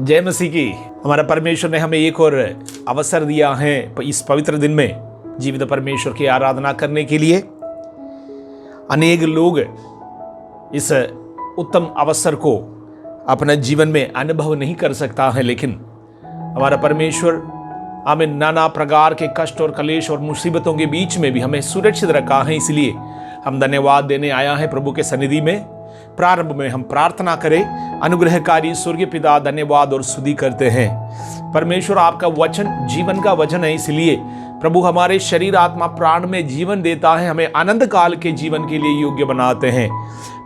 जय मसीह की। हमारा परमेश्वर ने हमें एक और अवसर दिया है इस पवित्र दिन में जीवित परमेश्वर की आराधना करने के लिए। अनेक लोग इस उत्तम अवसर को अपने जीवन में अनुभव नहीं कर सकता है, लेकिन हमारा परमेश्वर हमें नाना प्रकार के कष्ट और कलेश और मुसीबतों के बीच में भी हमें सुरक्षित रखा है। इसलिए हम धन्यवाद देने आया है प्रभु के सन्निधि में। प्रारंभ में हम प्रार्थना करें। अनुग्रहकारी स्वर्गीय पिता, धन्यवाद और स्तुति करते हैं। परमेश्वर आपका वचन जीवन का वचन है, इसलिए प्रभु हमारे शरीर आत्मा प्राण में जीवन देता है, हमें अनंत काल के जीवन के लिए योग्य बनाते हैं।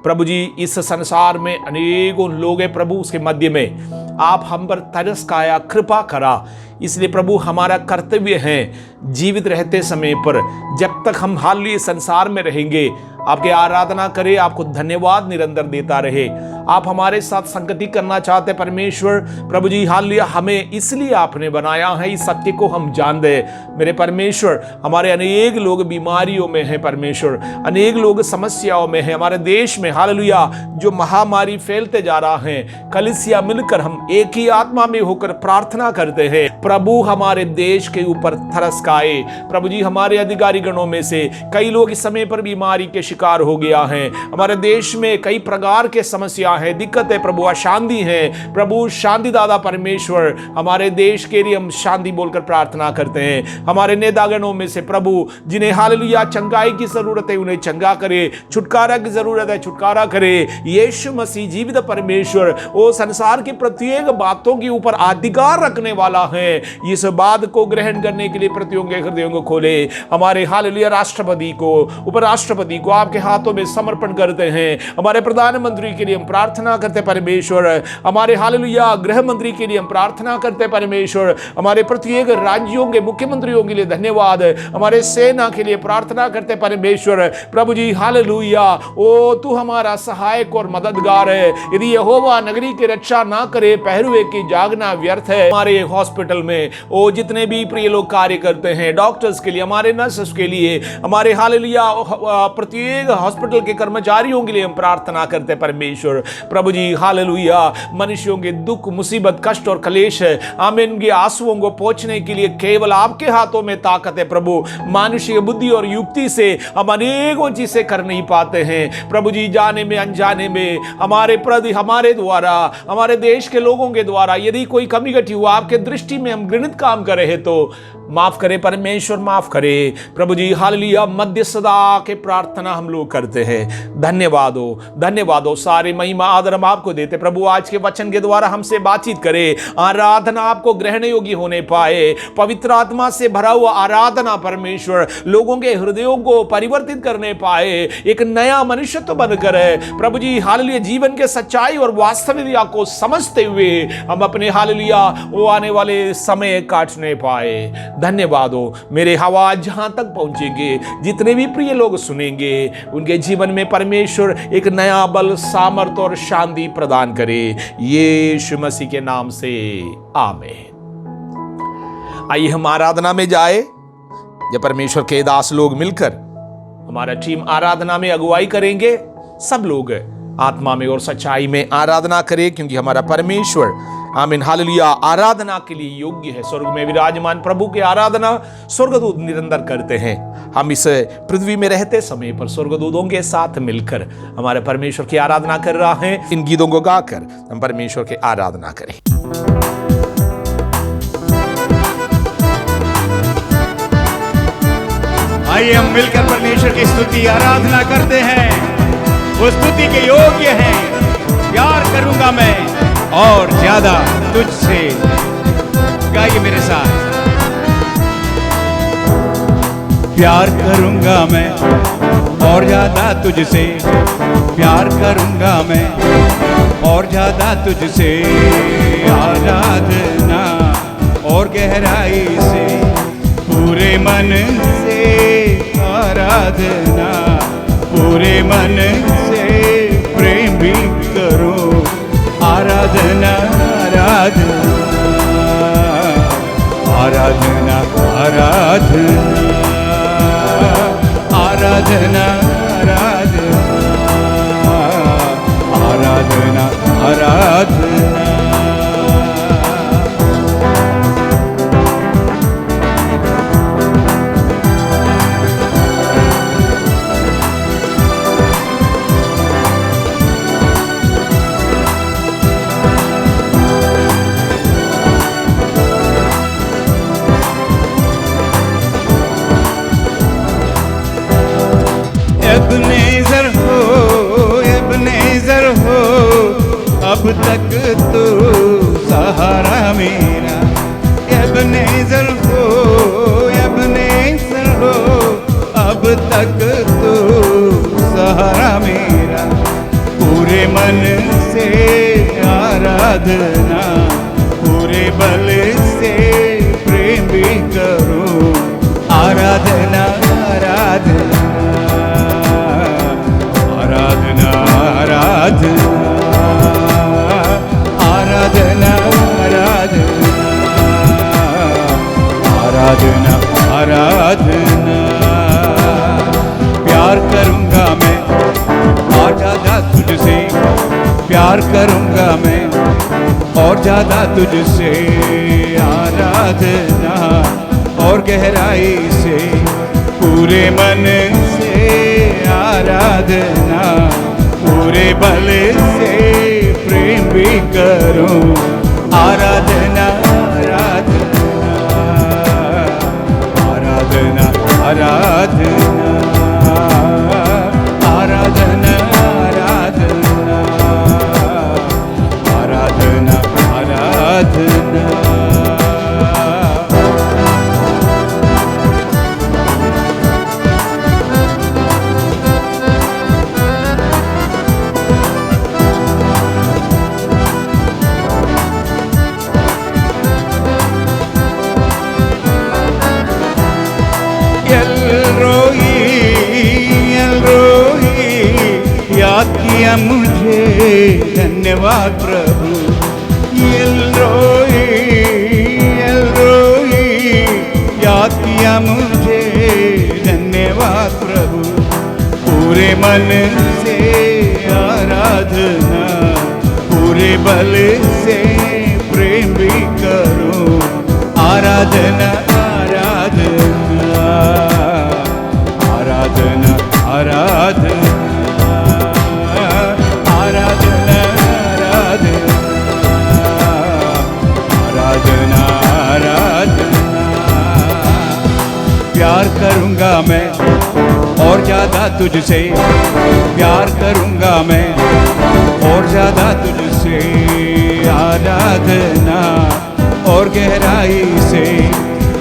प्रभु जी, इस संसार में अनेकों लोग हैं प्रभु, उसके मध्य में आप हम पर तरस खाया, कृपा करा। इसलिए प्रभु हमारा कर्तव्य है जीवित रहते समय पर, जब तक हम हाल संसार में रहेंगे, आपके आराधना करें, आपको धन्यवाद निरंतर देता रहे। आप हमारे साथ संगति करना चाहते परमेश्वर। प्रभु जी हालेलुया, हमें इसलिए आपने बनाया है, इस सत्य को हम जान दे मेरे परमेश्वर। हमारे अनेक लोग बीमारियों में हैं परमेश्वर, अनेक लोग समस्याओं में हैं हमारे देश में। हालेलुया, जो महामारी फैलते जा रहा है, कलीसिया मिलकर हम एक ही आत्मा में होकर प्रार्थना करते हैं। प्रभु हमारे देश के ऊपर तरस खाए। प्रभु जी, हमारे अधिकारी गणों में से कई लोग इस समय पर बीमारी के शिकार हो गया है। हमारे देश में कई प्रकार के समस्या है, दिक्कत है प्रभु, अशांति है प्रभु। शांति दादा परमेश्वर, हमारे देश के लिए हम शांति बोलकर प्रार्थना करते हैं। हमारे नेतागणों में से प्रभु जिन्हें हालेलुया चंगाई की जरूरत है, उन्हें चंगा करे। छुटकारा की जरूरत है, छुटकारा करे। यीशु मसीह जीवित परमेश्वर वो संसार की प्रत्येक बातों के ऊपर अधिकार रखने वाला है। इस बात को ग्रहण करने के लिए प्रतियों के हृदयों को खोले। हमारे हालेलुया राष्ट्रपति को, उपराष्ट्रपति को आपके हाथों में समर्पण करते हैं। हमारे प्रधानमंत्री के लिए हम प्रार्थना करते परमेश्वर। हमारे हालेलुया गृह मंत्री के लिए हम प्रार्थना करते परमेश्वर। हमारे प्रत्येक राज्यों के मुख्यमंत्रियों के लिए धन्यवाद। हमारे सेना के लिए प्रार्थना करते परमेश्वर। प्रभु जी हालेलुया, ओ तू हमारा सहायक और मददगार है। यदि यहोवा नगरी की रक्षा ना करे, पहरुए की जागना व्यर्थ है। हमारे हॉस्पिटल में ओ जितने भी प्रिय लोग कार्य करते हैं, डॉक्टर्स के लिए, हमारे नर्सेस के लिए, हमारे हालेलुया प्रत्येक हॉस्पिटल के कर्मचारियों के लिए हम प्रार्थना करते परमेश्वर। प्रभु जी हालेलुया, मनुष्यों के दुख, मुसीबत, कष्ट और कलेश है, हम इनके आंसुओं को पहुंचने के लिए केवल आपके हाथों में ताकत है प्रभु। मानुषिक बुद्धि और युक्ति से हम अनेकों चीजें कर नहीं पाते हैं प्रभु जी। जाने में अनजाने में हमारे प्रति, हमारे द्वारा, हमारे देश के लोगों के द्वारा यदि कोई कमी घटी हुआ, आपके दृष्टि में हम घृणित काम कर रहे तो माफ करे परमेश्वर, माफ करे प्रभु जी हालेलुया। मध्यस्थता के प्रार्थना हम लोग करते हैं। धन्यवाद हो, धन्यवाद हो। सारे महिमा आदर हम आपको देते प्रभु। आज के वचन के द्वारा हमसे बातचीत करे, आराधना आपको ग्रहण योग्य होने पाए। पवित्र आत्मा से भरा हुआ आराधना परमेश्वर लोगों के हृदयों को परिवर्तित करने पाए, एक नया मनुष्यत्व बनकर प्रभु जी हालेलुया जीवन के सच्चाई और वास्तविकता को समझते हुए हम अपने हालेलुया वो आने वाले समय काटने पाए। धन्यवाद हो। मेरे आवाज जहां तक पहुंचेंगे, जितने भी प्रिय लोग सुनेंगे, उनके जीवन में परमेश्वर एक नया बल, सामर्थ और शांति प्रदान करे। यीशु मसीह के नाम से आमीन। आइए हम आराधना में जाए। जब परमेश्वर के दास लोग मिलकर हमारा टीम आराधना में अगुवाई करेंगे, सब लोग आत्मा में और सच्चाई में आराधना करें, क्योंकि हमारा परमेश्वर आमीन हालेलुया आराधना के लिए योग्य है। स्वर्ग में विराजमान प्रभु की आराधना स्वर्गदूत निरंतर करते हैं। हम इस पृथ्वी में रहते समय पर स्वर्गदूतों के साथ मिलकर हमारे परमेश्वर की आराधना कर रहा है। इन गीतों को गाकर हम परमेश्वर की आराधना करें। आइए हम मिलकर परमेश्वर की स्तुति आराधना करते हैं। वो स्तुति के योग्य हैं। प्यार करूंगा मैं और ज्यादा तुझसे। गाइए मेरे साथ। प्यार करूंगा मैं और ज्यादा तुझसे, प्यार करूंगा मैं और ज्यादा तुझसे। आराधना और गहराई से, पूरे मन से आराधना, पूरे मन से प्रेम भी करो। आराधना आराधना आराधना आराधना आराधना आराधना आराधना आराधना। अब तक तो सहारा मेरा, एबनेज़र हो, एबनेज़र हो, अब तक तो सहारा मेरा। पूरे मन से आराधना, पूरे बल से प्रेम भी करूं। आराधना आराधना आराधना आराधना आराधना आराधना। प्यार करूंगा मैं और ज्यादा तुझसे, प्यार करूंगा मैं और ज्यादा तुझसे। आराधना और गहराई से, पूरे मन से आराधना, पूरे बल से प्रेम भी करूं। आराधना आराधना आराधना आराधना आराधना आराधना आराधना। याद किया मुझे, धन्यवाद प्रभु। एलरोई याद किया मुझे, धन्यवाद प्रभु। पूरे मन से आराधना, पूरे बल से प्रेम भी करूं। आराधना आराधना आराधना आराधना आराधना आराधना आराधना। प्यार करूंगा मैं और ज्यादा तुझसे, प्यार करूंगा मैं और ज्यादा तुझसे। आराधना और गहराई से,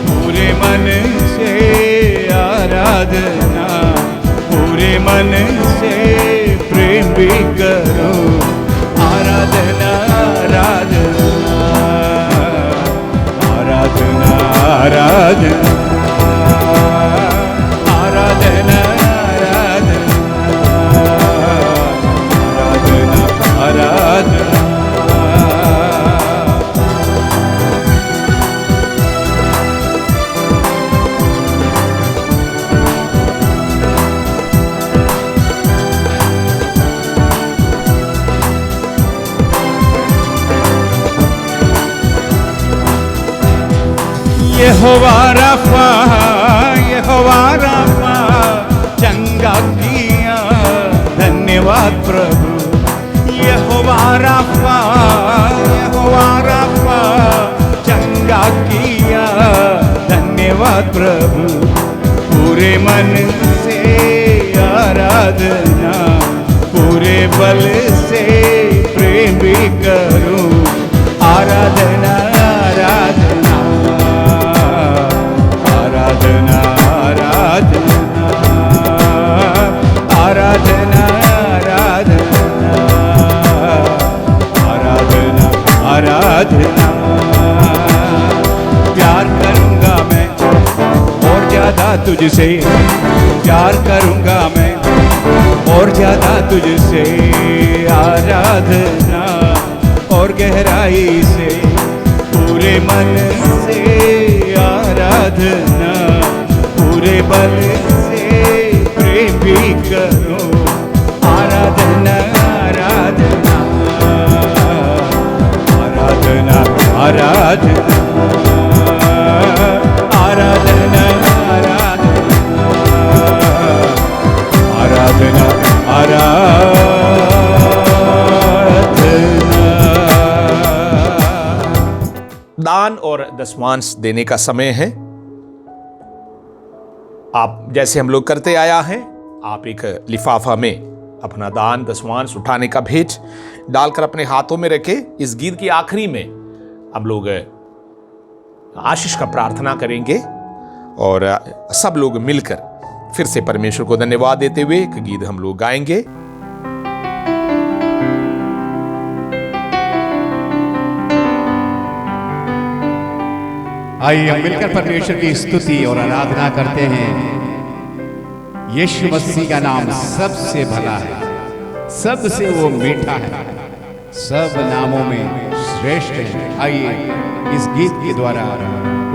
पूरे मन से आराधना, पूरे मन से प्रेम भी करूं। आराधना आराधना आराधना आराधना आराधना आराधना आराधना। यहोवा रफ़ा, यहोवा रफ़ा, चंगा किया, धन्यवाद प्रभु। यहोवा रफ़ा, यहोवा रफ़ा, चंगा किया, धन्यवाद प्रभु। पूरे मन से आराधना, पूरे बल से प्रेम भी करूं। आराधना आराधना आराधना आराधना आराधना आराधना। प्यार करूंगा मैं और ज्यादा तुझसे, प्यार करूंगा मैं और ज्यादा तुझसे। आराधना और गहराई से, पूरे मन से आराधना, पूरे बल से प्रेम भी करो। आराधना आराधना आराधना आराधना आराधना आराधना आराधना। दान और दशमांश देने का समय है। आप जैसे हम लोग करते आया हैं, आप एक लिफाफा में अपना दान दसवांश उठाने का भेंट डालकर अपने हाथों में रखे। इस गीत की आखिरी में अब लोग आशीष का प्रार्थना करेंगे और सब लोग मिलकर फिर से परमेश्वर को धन्यवाद देते हुए एक गीत हम लोग गाएंगे। आइए हम मिलकर परमेश्वर की स्तुति और आराधना करते हैं। यीशु मसीह का नाम सबसे भला है, सबसे वो मीठा है, सब नामों में श्रेष्ठ है। आइए इस गीत के द्वारा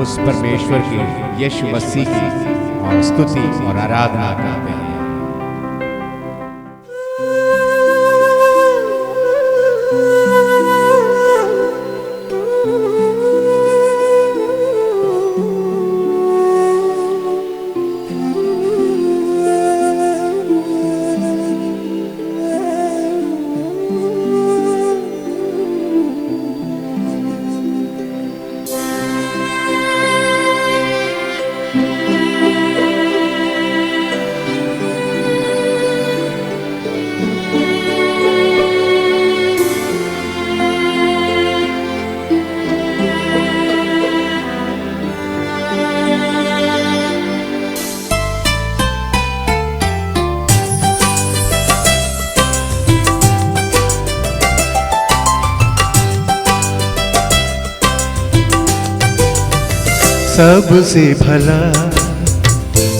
उस परमेश्वर की, यीशु मसीह की और स्तुति और आराधना करते हैं। सबसे भला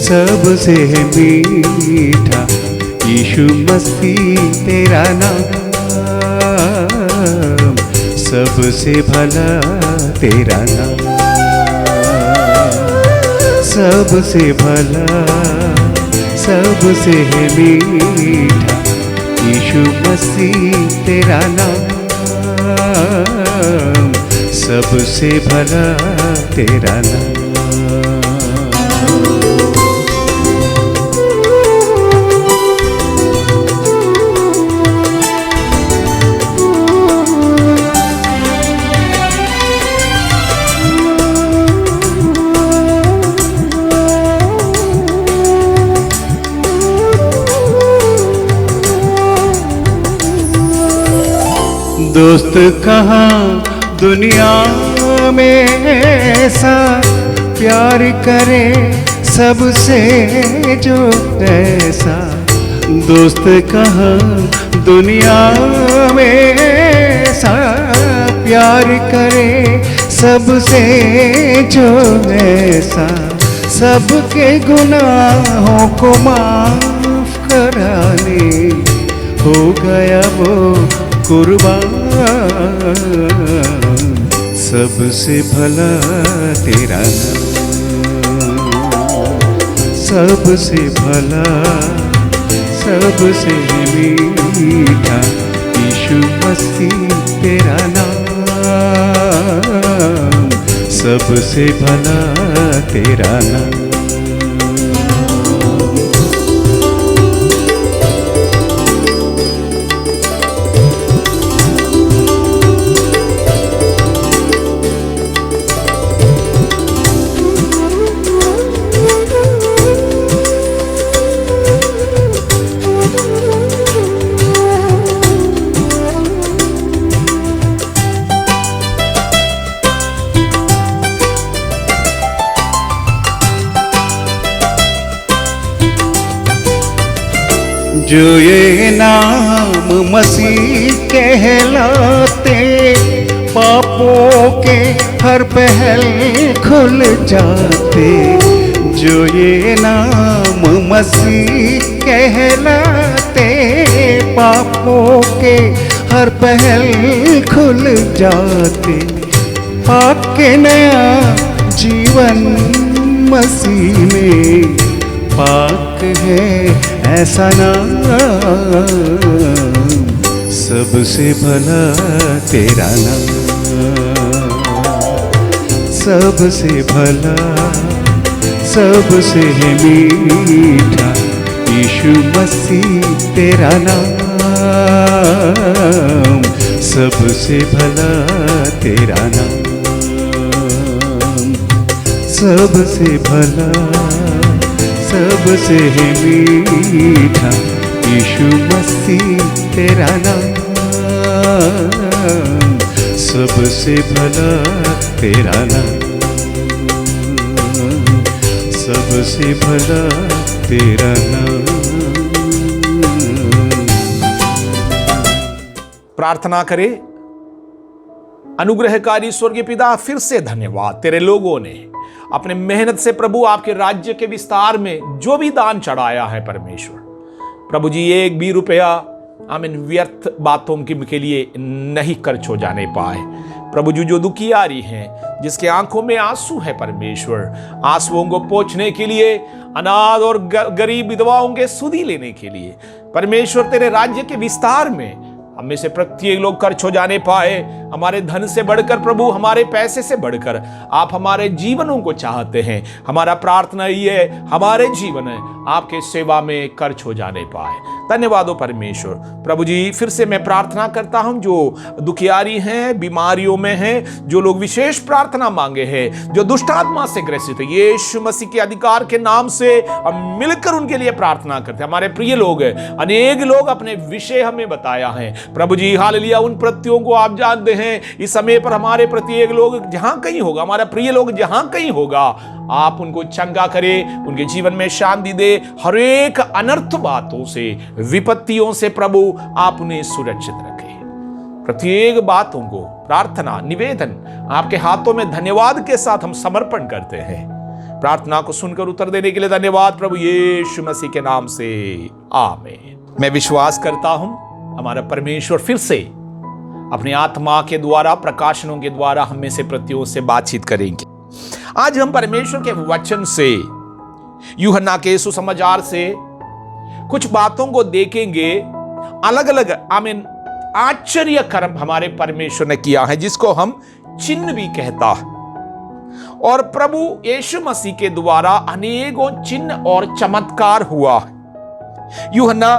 सबसे मीठा यीशु मसीह तेरा नाम, सबसे भला तेरा नाम, सबसे भला सबसे मीठा यीशु मसीह तेरा नाम, सबसे भला तेरा नाम। दोस्त कहाँ दुनिया में ऐसा प्यार करे सबसे जो ऐसा, दोस्त कहाँ दुनिया में ऐसा प्यार करे सबसे जो ऐसा, सबके गुनाहों को माफ कराने हो गया वो कुर्बान, सबसे भला तेरा नाम, सबसे भला सबसे मीठा यीशु मसीह तेरा नाम, सबसे भला तेरा नाम। जो ये नाम मसीह कहलाते, पापों के हर पहल खुल जाते, जो ये नाम मसीह कहलाते, पापों के हर पहल खुल जाते, पाके नया जीवन मसीह में पाक है ऐसा नाम, सबसे भला तेरा नाम, सबसे भला सबसे मीठा यीशु मसीह तेरा नाम, सबसे भला तेरा नाम, सबसे भला सबसे मीठा यीशु मसीह तेरा नाम सबसे भला तेरा नाम सबसे भला तेरा नाम। प्रार्थना करें। अनुग्रहकारी स्वर्गीय पिता, फिर से धन्यवाद। तेरे लोगों ने अपने मेहनत से प्रभु आपके राज्य के विस्तार में जो भी दान चढ़ाया है परमेश्वर, प्रभु जी एक भी रुपया आमीन व्यर्थ बातों के लिए नहीं खर्च हो जाने पाए। प्रभु जी जो दुखियारी हैं, जिसके आंखों में आंसू है परमेश्वर, आंसुओं को पोंछने के लिए, अनाथ और गरीब विधवाओं के सुधि लेने के लिए परमेश्वर तेरे राज्य के विस्तार में हम में से प्रत्येक लोग खर्च हो जाने पाए। हमारे धन से बढ़कर प्रभु, हमारे पैसे से बढ़कर आप हमारे जीवनों को चाहते हैं। हमारा प्रार्थना ये है, हमारे जीवन आपके सेवा में खर्च हो जाने पाए। धन्यवाद हो परमेश्वर। प्रभु जी फिर से मैं प्रार्थना करता हूं, जो दुखियारी हैं, बीमारियों में हैं, जो लोग विशेष प्रार्थना मांगे हैं, जो दुष्ट आत्मा से ग्रसित है, यीशु मसीह के अधिकार के नाम से हम मिलकर उनके लिए प्रार्थना करते हैं। हमारे प्रिय लोग, अनेक लोग अपने विषय हमें बताया है प्रभु जी, हालेलुया। उन प्रत्ययों को आप जानते हैं। इस समय पर हमारे प्रत्येक लोग जहां कहीं होगा, हमारा प्रिय लोग जहां कहीं होगा, आप उनको चंगा करें, उनके जीवन में शांति दे, हर एक अनर्थ बातों से, विपत्तियों से प्रभु आप उन्हें सुरक्षित रखें। प्रत्येक बातों को प्रार्थना निवेदन आपके हाथों में धन्यवाद के साथ हम समर्पण करते हैं। प्रार्थना को सुनकर उत्तर देने के लिए धन्यवाद प्रभु यीशु मसीह के नाम से, आमीन। मैं विश्वास करता हूं हमारा परमेश्वर फिर से अपनी आत्मा के द्वारा, प्रकाशनों के द्वारा हम में से प्रत्येक से बातचीत करेंगे। आज हम परमेश्वर के वचन से, यूहन्ना के सुसमाचार से कुछ बातों को देखेंगे। अलग अलग आमीन आश्चर्य कर्म हमारे परमेश्वर ने किया है, जिसको हम चिन्ह भी कहता है। और प्रभु यीशु मसीह के द्वारा अनेकों चिन्ह और चमत्कार हुआ है। यूहन्ना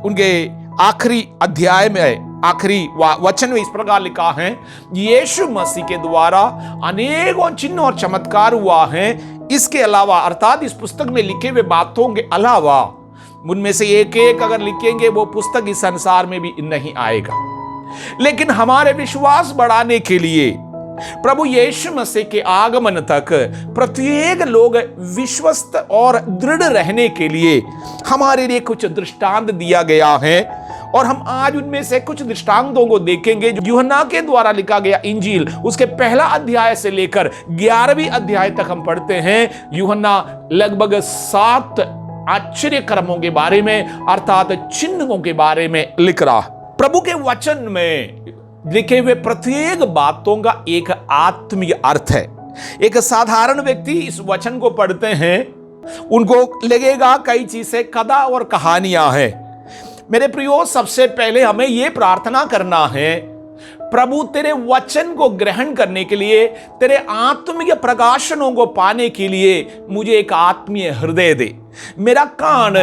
उनके आखिरी अध्याय में, आखिरी वचन में इस प्रकार लिखा है, यीशु मसीह के द्वारा अनेकों चिन्ह और चमत्कार हुआ है। इसके अलावा, अर्थात इस पुस्तक में लिखे हुए बातों के अलावा, उनमें से एक एक अगर लिखेंगे वो पुस्तक इस संसार में भी नहीं आएगा। लेकिन हमारे विश्वास बढ़ाने के लिए, प्रभु यीशु मसीह के आगमन तक प्रत्येक लोग विश्वस्त और दृढ़ रहने के लिए हमारे लिए कुछ दृष्टांत दिया गया है। और हम आज उनमें से कुछ दृष्टांतों को देखेंगे जो यूहन्ना के द्वारा लिखा गया इंजील, उसके पहला अध्याय से लेकर 11वीं अध्याय तक हम पढ़ते हैं। यूहन्ना लगभग 7 आश्चर्य कर्मों के बारे में, अर्थात चिन्हों के बारे में लिख रहा। प्रभु के वचन में लिखे हुए प्रत्येक बातों का एक आत्मीय अर्थ है। एक साधारण व्यक्ति इस वचन को पढ़ते हैं, उनको लगेगा कई चीजें कथा और कहानियां हैं। मेरे प्रियो, सबसे पहले हमें यह प्रार्थना करना है, प्रभु तेरे वचन को ग्रहण करने के लिए, तेरे आत्मीय प्रकाशनों को पाने के लिए मुझे एक आत्मीय हृदय दे। मेरा कान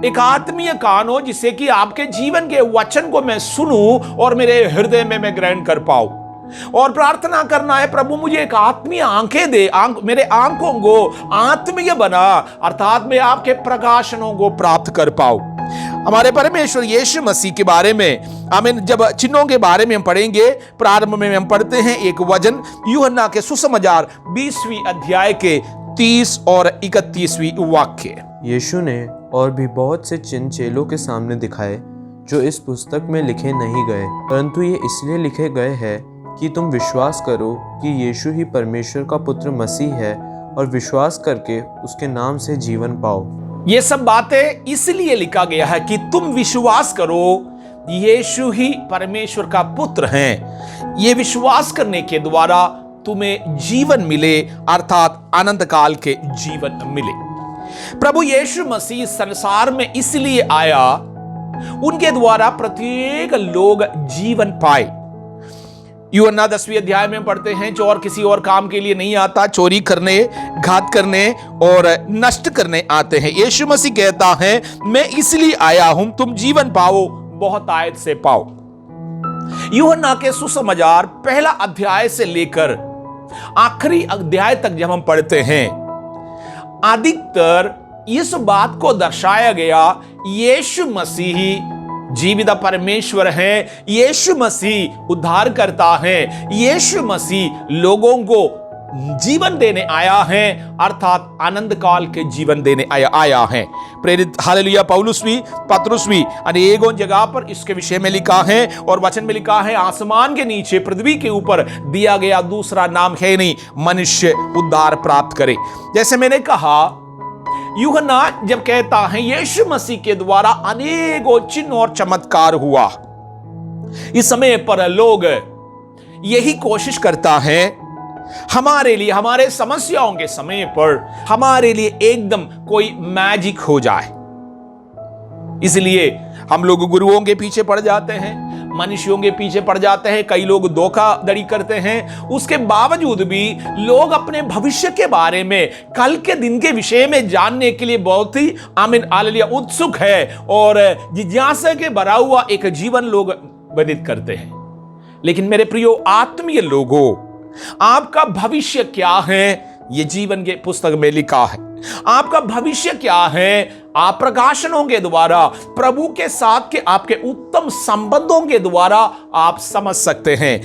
एक आत्मीय कान हो, जिससे कि आपके जीवन के वचन को मैं सुनूं और मेरे हृदय में मैं ग्रहण कर पाऊं। और प्रार्थना करना है, प्रभु मुझे एक आत्मीय आंखें दे, मेरे आंखों को आत्मीय बना, अर्थात मैं आपके प्रकाशनों को प्राप्त कर पाऊं। हमारे परमेश्वर यीशु मसीह के बारे में, आमीन, जब चिन्हों के बारे में हम पढ़ेंगे, प्रारंभ में हम पढ़ते हैं एक वचन, यूहन्ना के सुसमाचार 20वीं अध्याय के 30 और 31वीं वाक्य। यीशु ने और भी बहुत से चिन्ह चेलों के सामने दिखाए जो इस पुस्तक में लिखे नहीं गए, परंतु ये इसलिए लिखे गए हैं कि तुम विश्वास करो कि यीशु ही परमेश्वर का पुत्र मसीह है, और विश्वास करके उसके नाम से जीवन पाओ। ये सब बातें इसलिए लिखा गया है कि तुम विश्वास करो यीशु ही परमेश्वर का पुत्र हैं। ये विश्वास करने के द्वारा तुम्हें जीवन मिले, अर्थात अनंत काल के जीवन मिले। प्रभु यीशु मसीह संसार में इसलिए आया, उनके द्वारा प्रत्येक लोग जीवन पाए। यूहन्ना 10वीं अध्याय में पढ़ते हैं, चोर किसी और काम के लिए नहीं आता, चोरी करने, घात करने और नष्ट करने आते हैं। यीशु मसीह कहता है, मैं इसलिए आया हूं तुम जीवन पाओ, बहुत आयत से पाओ। यूहन्ना के सुसमाचार पहला अध्याय से लेकर आखिरी अध्याय तक जब हम पढ़ते हैं, अधिकतर इस बात को दर्शाया गया यीशु मसीह जीवित परमेश्वर है, यीशु मसीह उद्धार करता है, यीशु मसीह लोगों को जीवन देने आया है, अर्थात आनंद काल के जीवन देने आया है। प्रेरित हालेलुया पौलुस भी पतरुस भी अनेकों जगह पर इसके विषय में लिखा है और वचन में लिखा है, आसमान के नीचे पृथ्वी के ऊपर दिया गया दूसरा नाम है नहीं मनुष्य उद्धार प्राप्त करे। जैसे मैंने कहा, यूहन्ना जब कहता है यीशु मसीह के द्वारा अनेकों चिन्ह और चमत्कार हुआ, इस समय पर लोग यही कोशिश करता है हमारे लिए, हमारे समस्याओं के समय पर हमारे लिए एकदम कोई मैजिक हो जाए। इसलिए हम लोग गुरुओं के पीछे पड़ जाते हैं, मनुष्यों के पीछे पड़ जाते हैं, कई लोग धोखाधड़ी करते हैं। उसके बावजूद भी लोग अपने भविष्य के बारे में, कल के दिन के विषय में जानने के लिए बहुत ही आमीन हालेलुया उत्सुक है और जिज्ञासा के भरा हुआ एक जीवन लोग व्यतीत करते हैं। लेकिन मेरे प्रियो आत्मीय लोगों, आपका भविष्य क्या है ये जीवन के पुस्तक में लिखा है। आपका भविष्य क्या है आप प्रकाशनों के द्वारा, प्रभु के साथ के आपके उत्तम संबंधों के द्वारा आप समझ सकते हैं।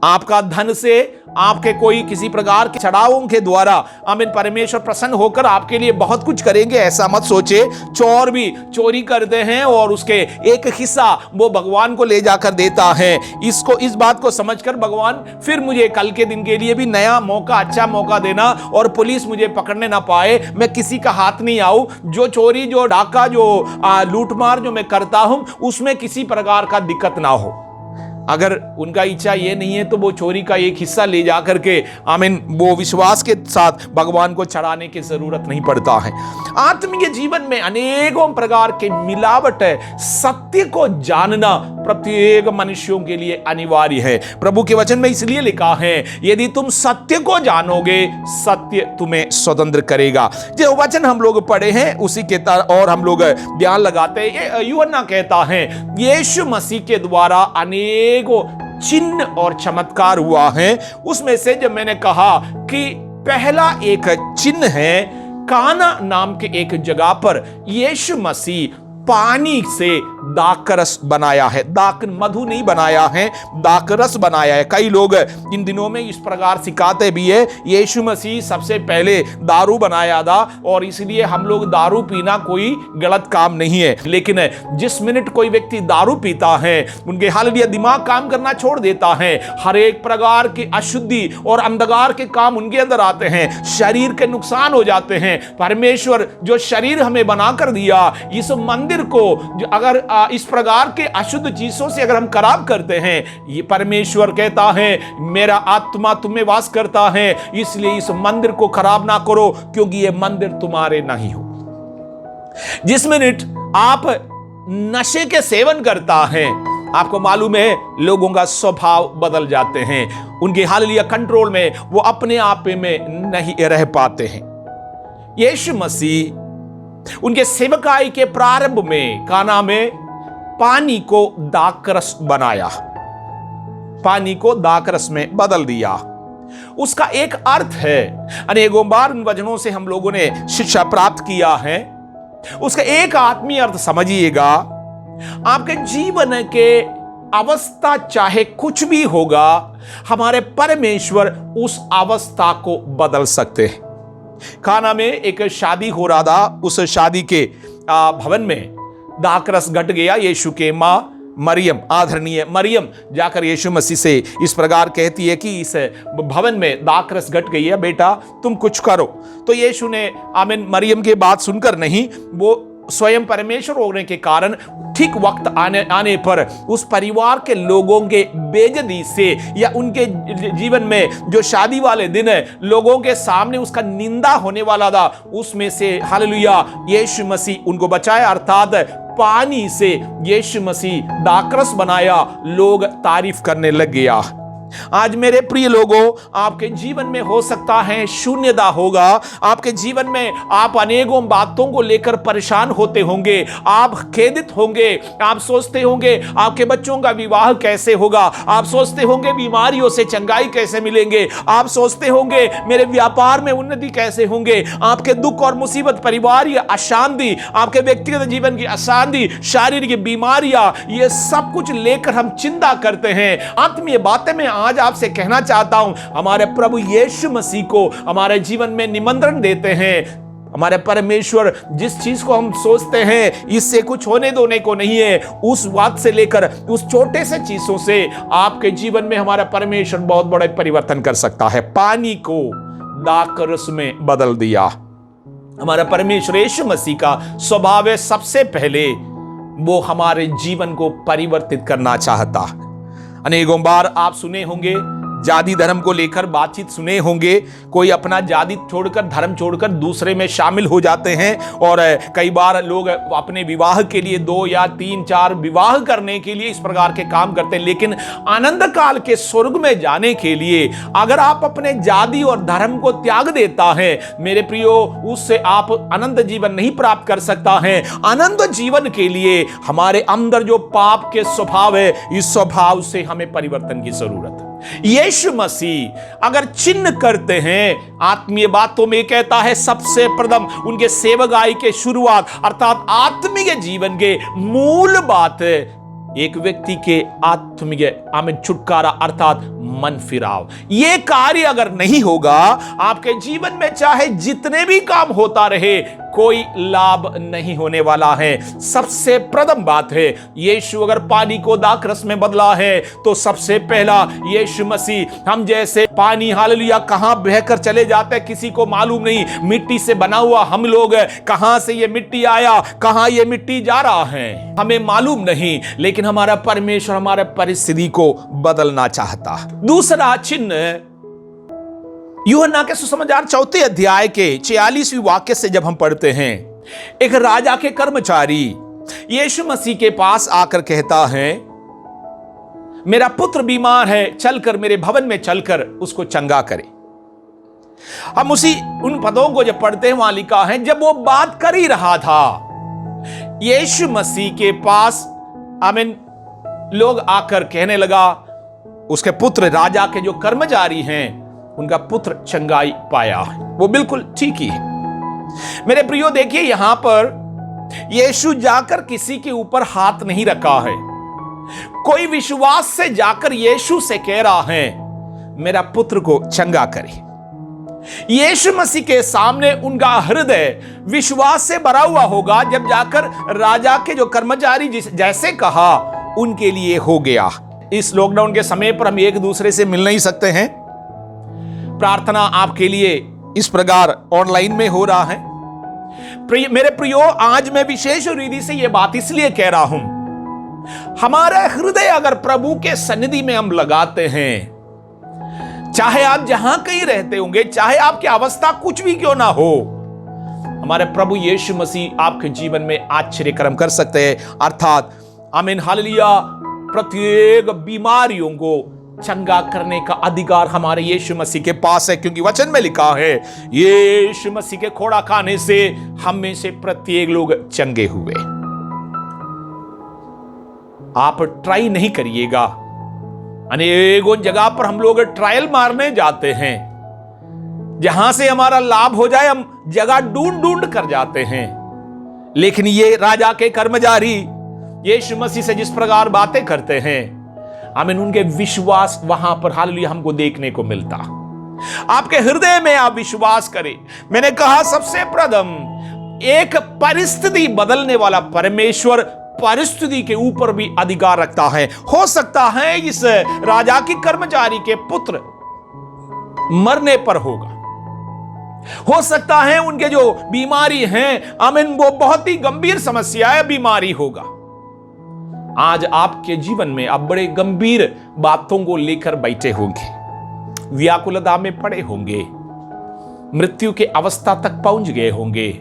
आपका धन से, आपके कोई किसी प्रकार के चढ़ावों के द्वारा आमीन परमेश्वर प्रसन्न होकर आपके लिए बहुत कुछ करेंगे ऐसा मत सोचे। चोर भी चोरी करते हैं और उसके एक हिस्सा वो भगवान को ले जाकर देता है। इस बात को समझकर भगवान फिर मुझे कल के दिन के लिए भी नया मौका, अच्छा मौका देना और पुलिस मुझे पकड़ने ना पाए, मैं किसी का हाथ नहीं आऊं, जो चोरी, जो डाका, जो लूटमार जो मैं करता हूं उसमें किसी प्रकार का दिक्कत ना हो। अगर उनका इच्छा ये नहीं है तो वो चोरी का एक हिस्सा ले जाकर के आमीन वो विश्वास के साथ भगवान को चढ़ाने की जरूरत नहीं पड़ता है। आत्मीय जीवन में अनेकों प्रकार के मिलावट है, सत्य को जानना प्रत्येक मनुष्यों के लिए अनिवार्य है। प्रभु के वचन में इसलिए लिखा है, यदि तुम सत्य को जानोगे सत्य तुम्हें स्वतंत्र करेगा। जो वचन हम लोग पढ़े हैं उसी के और हम लोग ध्यान लगाते हैं। यूहन्ना कहता है यीशु मसीह के द्वारा अनेक चिन्ह और चमत्कार हुआ है। उसमें से जब मैंने कहा कि पहला एक चिन्ह है, काना नाम के एक जगह पर यीशु मसीह पानी से दाखरस बनाया है। मधु नहीं बनाया है, दाखरस बनाया है। कई लोग इन दिनों में इस प्रकार सिखाते भी है यीशु मसीह सबसे पहले दारू बनाया था और इसलिए हम लोग दारू पीना कोई गलत काम नहीं है। लेकिन जिस मिनट कोई व्यक्ति दारू पीता है उनके हालेलुया दिमाग काम करना छोड़ देता है, हर एक प्रकार की अशुद्धि और अंधकार के काम उनके अंदर आते हैं, शरीर के नुकसान हो जाते हैं। परमेश्वर जो शरीर हमें बनाकर दिया, इस मंदिर को जो अगर इस प्रकार के अशुद्ध चीजों से अगर हम खराब करते हैं, ये परमेश्वर कहता है मेरा आत्मा तुम्हें वास करता है, इसलिए इस मंदिर को खराब ना करो क्योंकि ये मंदिर तुम्हारे नहीं हो। जिस मिनट आप नशे के सेवन करता है, आपको मालूम है लोगों का स्वभाव बदल जाते हैं, उनके हालेलुया कंट्रोल में वो अपने आप में नहीं रह पाते हैं। यीशु मसीह उनके सेवकाई के प्रारंभ में काना में पानी को दाखरस बनाया, पानी को दाखरस में बदल दिया। उसका एक अर्थ है, अनेकों बार उन वचनों से हम लोगों ने शिक्षा प्राप्त किया है। उसका एक आत्मीय अर्थ समझिएगा, आपके जीवन के अवस्था चाहे कुछ भी होगा, हमारे परमेश्वर उस अवस्था को बदल सकते हैं। काना में एक शादी हो रहा था, उस शादी के भवन में दाखरस घट गया। यीशु के मां मरियम, आदरणीय मरियम जाकर यीशु मसीह से इस प्रकार कहती है कि इस भवन में दाखरस घट गई है, बेटा तुम कुछ करो। तो यीशु ने आमीन मरियम की बात सुनकर नहीं, वो स्वयं परमेश्वर होने के कारण ठीक वक्त आने पर उस परिवार के लोगों के बेइज्जती से या उनके जीवन में जो शादी वाले दिन लोगों के सामने उसका निंदा होने वाला था, उसमें से हालेलुया यीशु मसीह उनको बचाया, अर्थात पानी से यीशु मसीह दाखरस बनाया, लोग तारीफ करने लग गया। आज मेरे प्रिय लोगों, आपके जीवन में हो सकता है शून्यता होगा, आपके जीवन में आप अनेकों बातों को लेकर परेशान होते होंगे, आप खेदित होंगे, आप सोचते होंगे आपके बच्चों का विवाह कैसे होगा, आप सोचते होंगे बीमारियों से चंगाई कैसे मिलेंगे, आप सोचते होंगे मेरे व्यापार में उन्नति कैसे होंगे, आपके दुख और मुसीबत, परिवार या अशांति, आपके व्यक्तिगत जीवन की अशांति, शारीरिक बीमारियां, ये सब कुछ लेकर हम चिंता करते हैं। आत्मीय बातें में आज आपसे कहना चाहता हूं, हमारे प्रभु यीशु मसीह को हमारे जीवन में निमंत्रण देते हैं। हमारे परमेश्वर जिस चीज को हम सोचते हैं इससे कुछ होने दोने को नहीं है, उस बात से लेकर उस छोटे से चीजों से आपके जीवन में हमारा परमेश्वर बहुत बड़े परिवर्तन कर सकता है। पानी को दाख रस में बदल दिया। हमारा परमेश्वर यीशु मसीह का स्वभाव है, सबसे पहले वो हमारे जीवन को परिवर्तित करना चाहता है। अनेकों बार आप सुने होंगे, जाति धर्म को लेकर बातचीत सुने होंगे, कोई अपना जाति छोड़कर, धर्म छोड़कर दूसरे में शामिल हो जाते हैं, और कई बार लोग अपने विवाह के लिए 2 या 3, 4 विवाह करने के लिए इस प्रकार के काम करते हैं। लेकिन आनंद काल के स्वर्ग में जाने के लिए अगर आप अपने जाति और धर्म को त्याग देता है, मेरे प्रियो, उससे आप अनंत जीवन नहीं प्राप्त कर सकता है। अनंत जीवन के लिए हमारे अंदर जो पाप के स्वभाव है, इस स्वभाव से हमें परिवर्तन की जरूरत है। यीशु मसीह अगर चिन्ह करते हैं, आत्मीय बातों में कहता है सबसे प्रथम उनके सेवकाई के शुरुआत अर्थात आत्मीय जीवन के मूल बात है एक व्यक्ति के आत्मिक आमेन छुटकारा अर्थात मन फिराव। ये कार्य अगर नहीं होगा, आपके जीवन में चाहे जितने भी काम होता रहे, कोई लाभ नहीं होने वाला है। सबसे प्रथम बात है, यीशु अगर पानी को दाख रस में बदला है, तो सबसे पहला यीशु मसीह, हम जैसे पानी हालेलुया कहां बहकर चले जाते हैं किसी को मालूम नहीं, मिट्टी से बना हुआ हम लोग, कहां से ये मिट्टी आया, कहां ये मिट्टी जा रहा है, हमें मालूम नहीं, लेकिन हमारा परमेश्वर हमारे परिस्थिति को बदलना चाहता। दूसरा चिन्ह यूहन्ना के सुसमाचार 4 अध्याय के 46वें वाक्य से जब हम पढ़ते हैं, एक राजा के कर्मचारी यीशु मसीह के पास आकर कहता है, मेरा पुत्र बीमार है, चलकर मेरे भवन में चलकर उसको चंगा करे। हम उन पदों को जब पढ़ते हैं, वहां लिखा है, जब वो बात कर ही रहा था, यीशु मसीह के पास आमीन लोग आकर कहने लगा, उसके पुत्र, राजा के जो कर्मचारी हैं, उनका पुत्र चंगाई पाया, वो बिल्कुल ठीक ही है। मेरे प्रियो, देखिए यहां पर यीशु जाकर किसी के ऊपर हाथ नहीं रखा है, कोई विश्वास से जाकर यीशु से कह रहा है, मेरा पुत्र को चंगा करे। यीशु मसीह के सामने उनका हृदय विश्वास से भरा हुआ होगा, जब जाकर राजा के जो कर्मचारी जैसे कहा, उनके लिए हो गया। इस लॉकडाउन के समय पर हम एक दूसरे से मिल नहीं सकते हैं, प्रार्थना आपके लिए इस प्रकार ऑनलाइन में हो रहा है। मेरे प्रियो, आज मैं विशेष रीति से यह बात इसलिए कह रहा हूं, हमारा हृदय अगर प्रभु के सन्निधि में हम लगाते हैं, चाहे आप जहां कहीं रहते होंगे, चाहे आपकी अवस्था कुछ भी क्यों ना हो, हमारे प्रभु यीशु मसीह आपके जीवन में आश्चर्य कर्म कर सकते हैं। अर्थात आमीन हालेलुया, प्रत्येक बीमारियों को चंगा करने का अधिकार हमारे यीशु मसीह के पास है, क्योंकि वचन में लिखा है, यीशु मसीह के खोड़ा खाने से हम में से प्रत्येक लोग चंगे हुए। आप ट्राई नहीं करिएगा, अनेकों जगह पर हम लोग ट्रायल मारने जाते हैं, जहां से हमारा लाभ हो जाए हम जगह ढूंढ ढूंढ कर जाते हैं। लेकिन ये राजा के कर्मचारी यीशु मसीह से जिस प्रकार बातें करते हैं, आमीन, उनके विश्वास वहां पर हालेलुया हमको देखने को मिलता। आपके हृदय में आप विश्वास करें। मैंने कहा सबसे प्रथम एक परिस्थिति बदलने वाला परमेश्वर परिस्थिति के ऊपर भी अधिकार रखता है। हो सकता है इस राजा की कर्मचारी के पुत्र मरने पर होगा, हो सकता है उनके जो बीमारी है आमीन वो बहुत ही गंभीर समस्या है, बीमारी होगा। आज आपके जीवन में आप बड़े गंभीर बातों को लेकर बैठे होंगे, व्याकुलता में पड़े होंगे, मृत्यु के अवस्था तक पहुंच गए होंगे,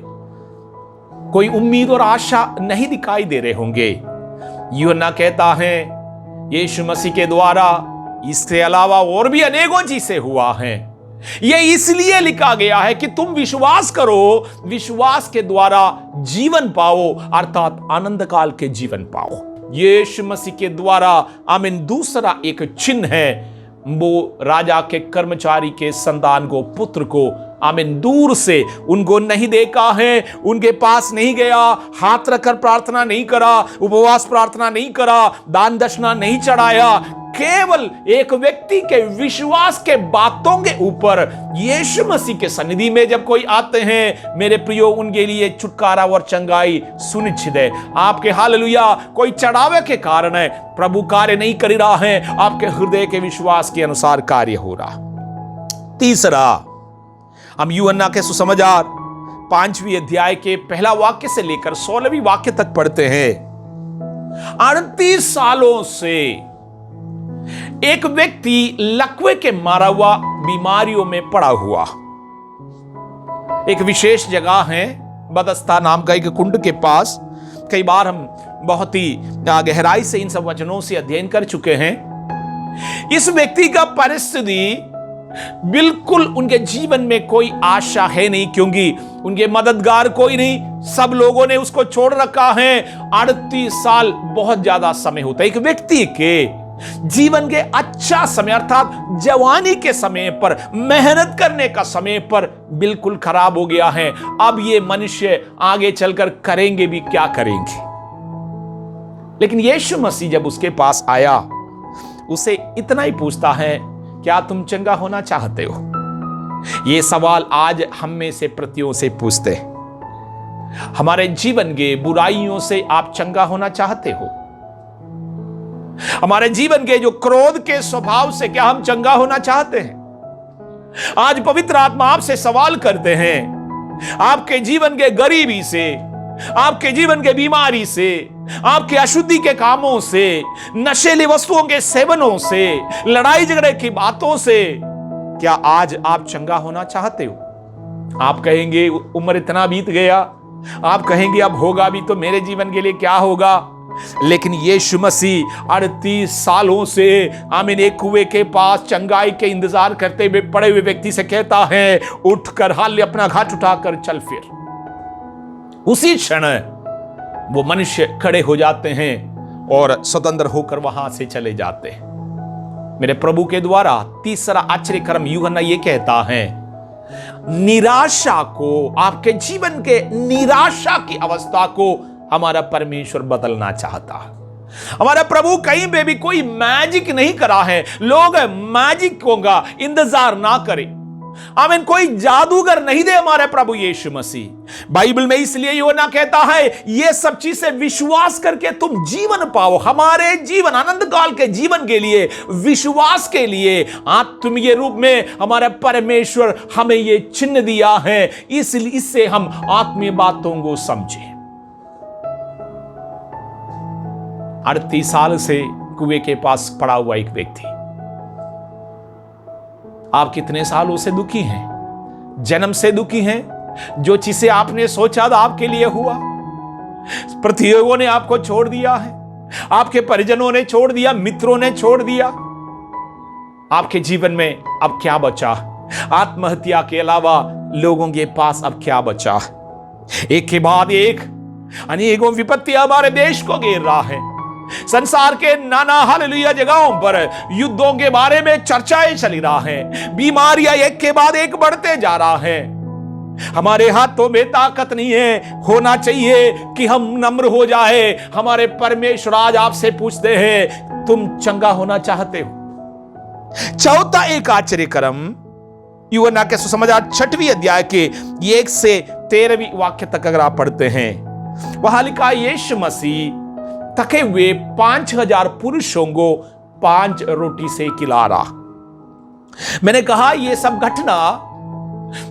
कोई उम्मीद और आशा नहीं दिखाई दे रहे होंगे। यूहन्ना कहता है यीशु मसीह के द्वारा इसके अलावा और भी अनेकों चीजें हुआ है। यह इसलिए लिखा गया है कि तुम विश्वास करो, विश्वास के द्वारा जीवन पाओ, अर्थात आनंद काल के जीवन पाओ। यीशु मसीह के द्वारा आमीन दूसरा एक चिन्ह है, वो राजा के कर्मचारी के संतान को, पुत्र को आमीन दूर से उनको नहीं देखा है, उनके पास नहीं गया, हाथ रखकर प्रार्थना नहीं करा, उपवास प्रार्थना नहीं करा, दान दक्षिणा नहीं चढ़ाया, केवल एक व्यक्ति के विश्वास के बातों के ऊपर यीशु मसीह के सन्निधि में जब कोई आते हैं, मेरे प्रियो, उनके लिए छुटकारा और चंगाई सुनिश्चित है। आपके हालेलुया कोई चढ़ावे के कारण है, प्रभु कार्य नहीं कर रहा है, आपके हृदय के विश्वास के अनुसार कार्य हो रहा। तीसरा, हम यूहन्ना के सुसमाचार 5वीं अध्याय के पहला वाक्य से लेकर 16वीं वाक्य तक पढ़ते हैं। 38 सालों से एक व्यक्ति लकवे के मारा हुआ बीमारियों में पड़ा हुआ, एक विशेष जगह है बदस्ता नाम का एक कुंड के पास। कई बार हम बहुत ही गहराई से इन सब वचनों से अध्ययन कर चुके हैं। इस व्यक्ति का परिस्थिति बिल्कुल, उनके जीवन में कोई आशा है नहीं, क्योंकि उनके मददगार कोई नहीं, सब लोगों ने उसको छोड़ रखा है। 38 साल बहुत ज्यादा समय होता है। एक व्यक्ति के जीवन के अच्छा समय अर्थात जवानी के समय पर, मेहनत करने का समय पर बिल्कुल खराब हो गया है। अब ये मनुष्य आगे चलकर करेंगे भी क्या करेंगे। लेकिन यीशु मसीह जब उसके पास आया, उसे इतना ही पूछता है, क्या तुम चंगा होना चाहते हो? यह सवाल आज हम में से प्रतियों से पूछते हैं। हमारे जीवन के बुराइयों से आप चंगा होना चाहते हो? हमारे जीवन के जो क्रोध के स्वभाव से क्या हम चंगा होना चाहते हैं? आज पवित्र आत्मा आपसे सवाल करते हैं, आपके जीवन के गरीबी से, आपके जीवन के बीमारी से, आपके अशुद्धि के कामों से, नशीली वस्तुओं के सेवनों से, लड़ाई झगड़े की बातों से, क्या आज आप चंगा होना चाहते हो? आप कहेंगे उम्र इतना बीत गया, आप कहेंगे अब होगा भी तो मेरे जीवन के लिए क्या होगा। लेकिन यीशु मसीह 38 सालों से आमीन एक कुएं के पास चंगाई के इंतजार करते हुए पड़े हुए व्यक्ति से कहता है, उठकर हाल अपना घाट उठाकर चल फिर। उसी क्षण वो मनुष्य खड़े हो जाते हैं और स्वतंत्र होकर वहां से चले जाते हैं। मेरे प्रभु के द्वारा तीसरा आश्चर्यकर्म यूहन्ना ये कहता है, निराशा को, आपके जीवन के निराशा की अवस्था को हमारा परमेश्वर बदलना चाहता है। हमारा प्रभु कहीं पे भी कोई मैजिक नहीं करा है। लोग मैजिकों का इंतजार ना करें, आमीन, कोई जादूगर नहीं दे हमारे प्रभु यीशु मसीह। बाइबल में इसलिए यूहन्ना कहता है, ये सब चीजें विश्वास करके तुम जीवन पाओ। हमारे जीवन, आनंद काल के जीवन के लिए, विश्वास के लिए आत्मीय रूप में हमारा परमेश्वर हमें ये चिन्ह दिया है, इससे हम आत्मीय बातों को समझें। 38 साल से कुएं के पास पड़ा हुआ एक व्यक्ति, आप कितने सालों से दुखी हैं? जन्म से दुखी हैं। जो चीजें आपने सोचा था आपके लिए हुआ, प्रतियोगियों ने आपको छोड़ दिया है, आपके परिजनों ने छोड़ दिया, मित्रों ने छोड़ दिया। आपके जीवन में अब क्या बचा? आत्महत्या के अलावा लोगों के पास अब क्या बचा? एक के बाद एक अनेकों विपत्ति हमारे देश को घेर रहा है। संसार के नाना हालेलुया जगहों पर युद्धों के बारे में चर्चाएं चली रहा है। बीमारियां एक के बाद एक बढ़ते जा रहा है। हमारे हाथों में ताकत नहीं है। होना चाहिए कि हम नम्र हो जाए। हमारे परमेश्वर आज आपसे पूछते हैं, तुम चंगा होना चाहते हो? चौथा एक आश्चर्यकर्म यूहन्ना के सुसमाचार 6वीं अध्याय के 1 से 13वीं वाक्य तक अगर आप पढ़ते हैं, वहां लिखा, यीशु मसीह थके हुए 5000 पुरुषों को 5 रोटी से खिला रहा। मैंने कहा यह सब घटना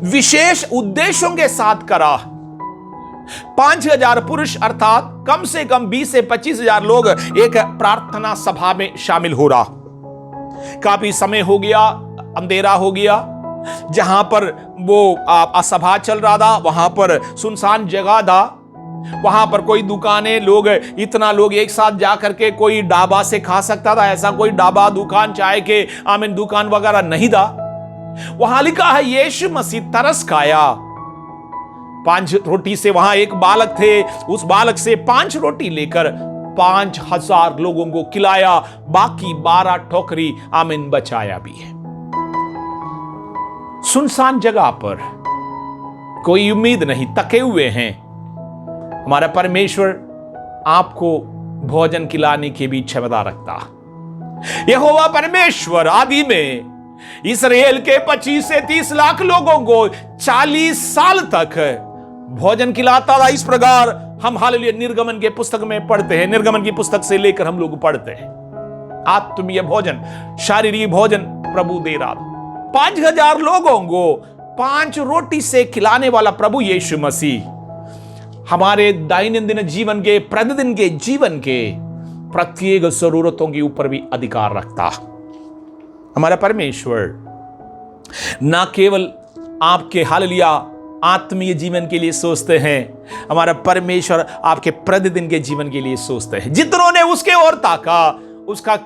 विशेष उद्देश्यों के साथ करा। 5000 पुरुष अर्थात कम से कम 20 से 25,000 लोग एक प्रार्थना सभा में शामिल हो रहा। काफी समय हो गया, अंधेरा हो गया। जहां पर वो सभा चल रहा था, वहां पर सुनसान जगह था। वहां पर कोई दुकानें, लोग इतना लोग एक साथ जाकर के कोई ढाबा से खा सकता था, ऐसा कोई ढाबा, दुकान, चाय के आमीन दुकान वगैरह नहीं था। वहां लिखा है यीशु मसीह तरस खाया। 5 रोटी से, वहां एक बालक थे, उस बालक से 5 रोटी लेकर 5000 लोगों को खिलाया, बाकी 12 टोकरी आमीन बचाया भी है। सुनसान जगह पर कोई उम्मीद नहीं, तके हुए हैं। हमारा परमेश्वर आपको भोजन खिलाने की भी क्षमता रखता। यहोवा परमेश्वर आदि में इस्राएल के 25 से 30 लाख लोगों को 40 साल तक भोजन खिलाता था। इस प्रकार हम हालेलुया निर्गमन के पुस्तक में पढ़ते हैं, निर्गमन की पुस्तक से लेकर हम लोग पढ़ते हैं। आत्मीय भोजन, शारीरिक भोजन प्रभु दे रहा था। 5000 लोगों को 5 रोटी से खिलाने वाला प्रभु यीशु मसीह हमारे दैनंदिन जीवन के, प्रतिदिन के जीवन के प्रत्येक जरूरतों के ऊपर भी अधिकार रखता। हमारा परमेश्वर ना केवल आपके हालेलुया आत्मीय जीवन के लिए सोचते हैं, हमारा परमेश्वर आपके प्रतिदिन के जीवन के लिए सोचते हैं। जितनों ने उसके ओर ताका, उसका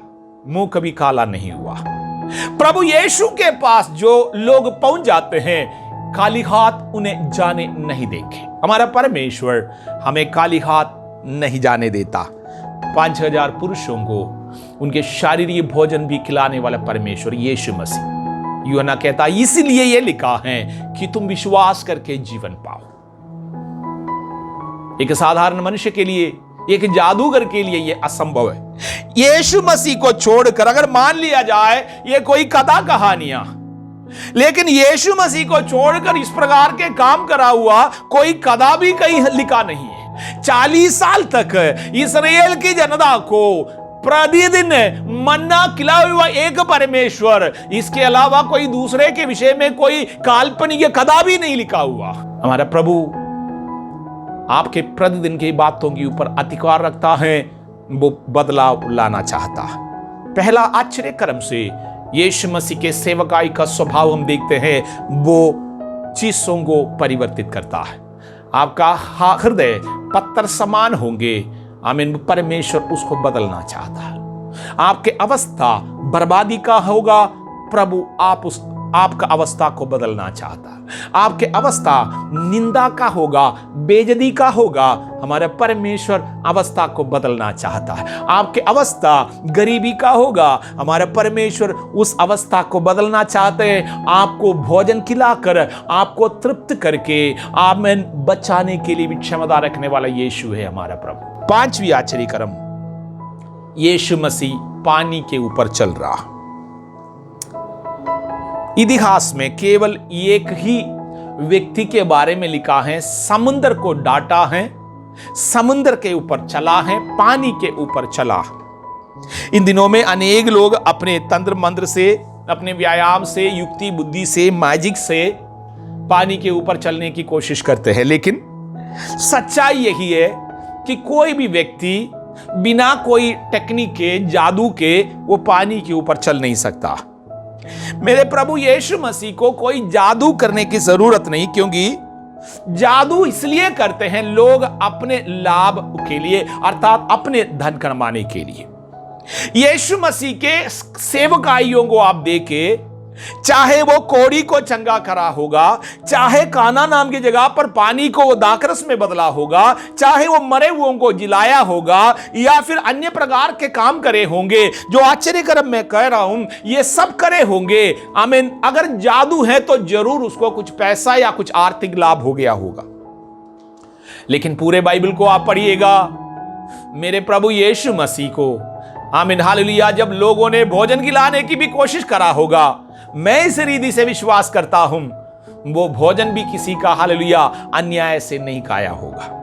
मुंह कभी काला नहीं हुआ। प्रभु यीशु के पास जो लोग पहुंच जाते हैं, खाली हाथ उन्हें जाने नहीं देंगे। हमारा परमेश्वर हमें खाली हाथ नहीं जाने देता। 5000 पुरुषों को उनके शारीरिक भोजन भी खिलाने वाला परमेश्वर यीशु मसीह। यूहन्ना कहता, इसलिए यह लिखा है कि तुम विश्वास करके जीवन पाओ। एक साधारण मनुष्य के लिए, एक जादूगर के लिए यह असंभव है। यीशु मसीह को छोड़कर अगर मान लिया जाए ये कोई कथा कहानियां, लेकिन यीशु मसीह को छोड़कर इस प्रकार के काम करा हुआ कोई कदा भी कहीं लिखा नहीं है। 40 साल तक इस्राएल की जनता को प्रतिदिन मन्ना खिलाया हुआ एक परमेश्वर, इसके अलावा कोई दूसरे के विषय में कोई काल्पनिक कदा भी नहीं लिखा हुआ। हमारा प्रभु आपके प्रतिदिन की बातों के ऊपर अधिकार रखता है, वो बदलाव लाना चाहता है। पहला आश्चर्य कर्म से यीशु मसीह के सेवकाई का स्वभाव हम देखते हैं, वो चीजों को परिवर्तित करता है। आपका हृदय पत्थर समान होंगे, आमीन, परमेश्वर उसको बदलना चाहता है। आपके अवस्था बर्बादी का होगा, प्रभु आपका अवस्था को बदलना चाहता है। आपके अवस्था निंदा का होगा, बेइज्जती का होगा, हमारा परमेश्वर अवस्था को बदलना चाहता है। आपके अवस्था गरीबी का होगा, हमारा परमेश्वर उस अवस्था को बदलना चाहते हैं। आपको भोजन खिलाकर, आपको तृप्त करके, आमीन, बचाने के लिए भी क्षमता रखने वाला यीशु है हमारा प्रभु। 5वीं आश्चर्य कर्म, यीशु मसीह पानी के ऊपर चल रहा। इतिहास में केवल एक ही व्यक्ति के बारे में लिखा है, समुद्र को डांटा है, समुद्र के ऊपर चला है, पानी के ऊपर चला। इन दिनों में अनेक लोग अपने तंत्र मंत्र से, अपने व्यायाम से, युक्ति बुद्धि से, मैजिक से पानी के ऊपर चलने की कोशिश करते हैं, लेकिन सच्चाई यही है कि कोई भी व्यक्ति बिना कोई टेक्निक के, जादू के, वो पानी के ऊपर चल नहीं सकता। मेरे प्रभु यीशु मसीह को कोई जादू करने की जरूरत नहीं, क्योंकि जादू इसलिए करते हैं लोग अपने लाभ के लिए, अर्थात अपने धन कमाने के लिए। यीशु मसीह के सेवकाइयों को आप देखें, चाहे वो कोड़ी को चंगा करा होगा, चाहे काना नाम की जगह पर पानी को वो दाखरस में बदला होगा, चाहे वो मरे हुओं को जिलाया होगा, या फिर अन्य प्रकार के काम करे होंगे जो आश्चर्य कर्म मैं कह रहा हूं, ये सब करे होंगे। आमीन। अगर जादू है तो जरूर उसको कुछ पैसा या कुछ आर्थिक लाभ हो गया होगा, लेकिन पूरे बाइबल को आप पढ़िएगा, मेरे प्रभु यीशु मसीह को, आमीन, हालेलुया, जब लोगों ने भोजन खिलाने की भी कोशिश करा होगा, मैं इस रीति से विश्वास करता हूं, वो भोजन भी किसी का, हालेलुया, अन्याय से नहीं खाया होगा।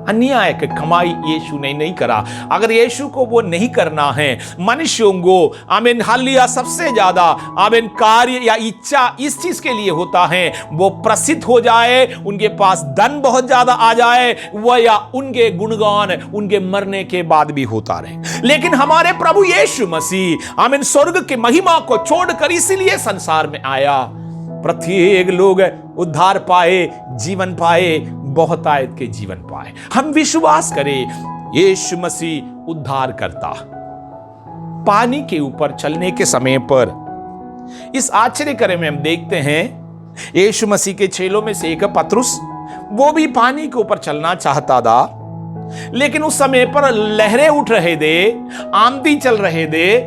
अन्याय की कमाई यीशु ने नहीं करा। अगर यीशु को वो नहीं करना है, मनुष्यों को, आमीन, हालेलुया, सबसे ज्यादा, आमीन, कार्य या इच्छा इस चीज के लिए होता है, वो प्रसिद्ध हो जाए, उनके पास धन बहुत ज्यादा आ जाए, वह या उनके गुणगान उनके मरने के बाद भी होता रहे। लेकिन हमारे प्रभु यीशु मसीह, आमीन, स्वर्ग की महिमा को छोड़कर इसीलिए संसार में आया, प्रत्येक लोग उद्धार पाए, जीवन पाए, बहुतायत के जीवन पाए। हम विश्वास करें यीशु मसीह उद्धार करता। पानी के ऊपर चलने के समय पर इस आश्चर्य कार्य में हम देखते हैं यीशु मसीह के चेलों में से एक पतरस, वो भी पानी के ऊपर चलना चाहता था, लेकिन उस समय पर लहरें उठ रहे थे, आंधी चल रहे थे।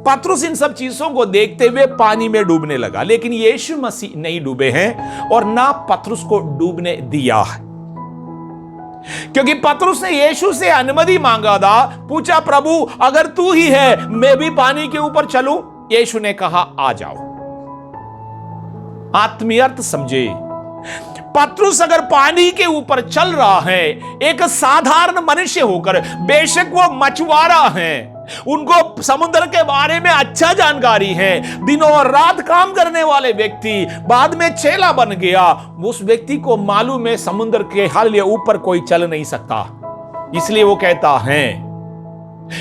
पतरस इन सब चीजों को देखते हुए पानी में डूबने लगा, लेकिन यीशु मसीह नहीं डूबे हैं और ना पतरस को डूबने दिया है, क्योंकि पतरस ने यीशु से अनुमति मांगा था। पूछा, प्रभु अगर तू ही है मैं भी पानी के ऊपर चलूं? यीशु ने कहा आ जाओ। आत्मीय अर्थ समझे, पतरस अगर पानी के ऊपर चल रहा है एक साधारण मनुष्य होकर, बेशक वो मछुआरा है, उनको समुद्र के बारे में अच्छा जानकारी है, दिनों और रात काम करने वाले व्यक्ति बाद में चेला बन गया, उस व्यक्ति को मालूम है समुद्र के हाल ऊपर कोई चल नहीं सकता। इसलिए वो कहता है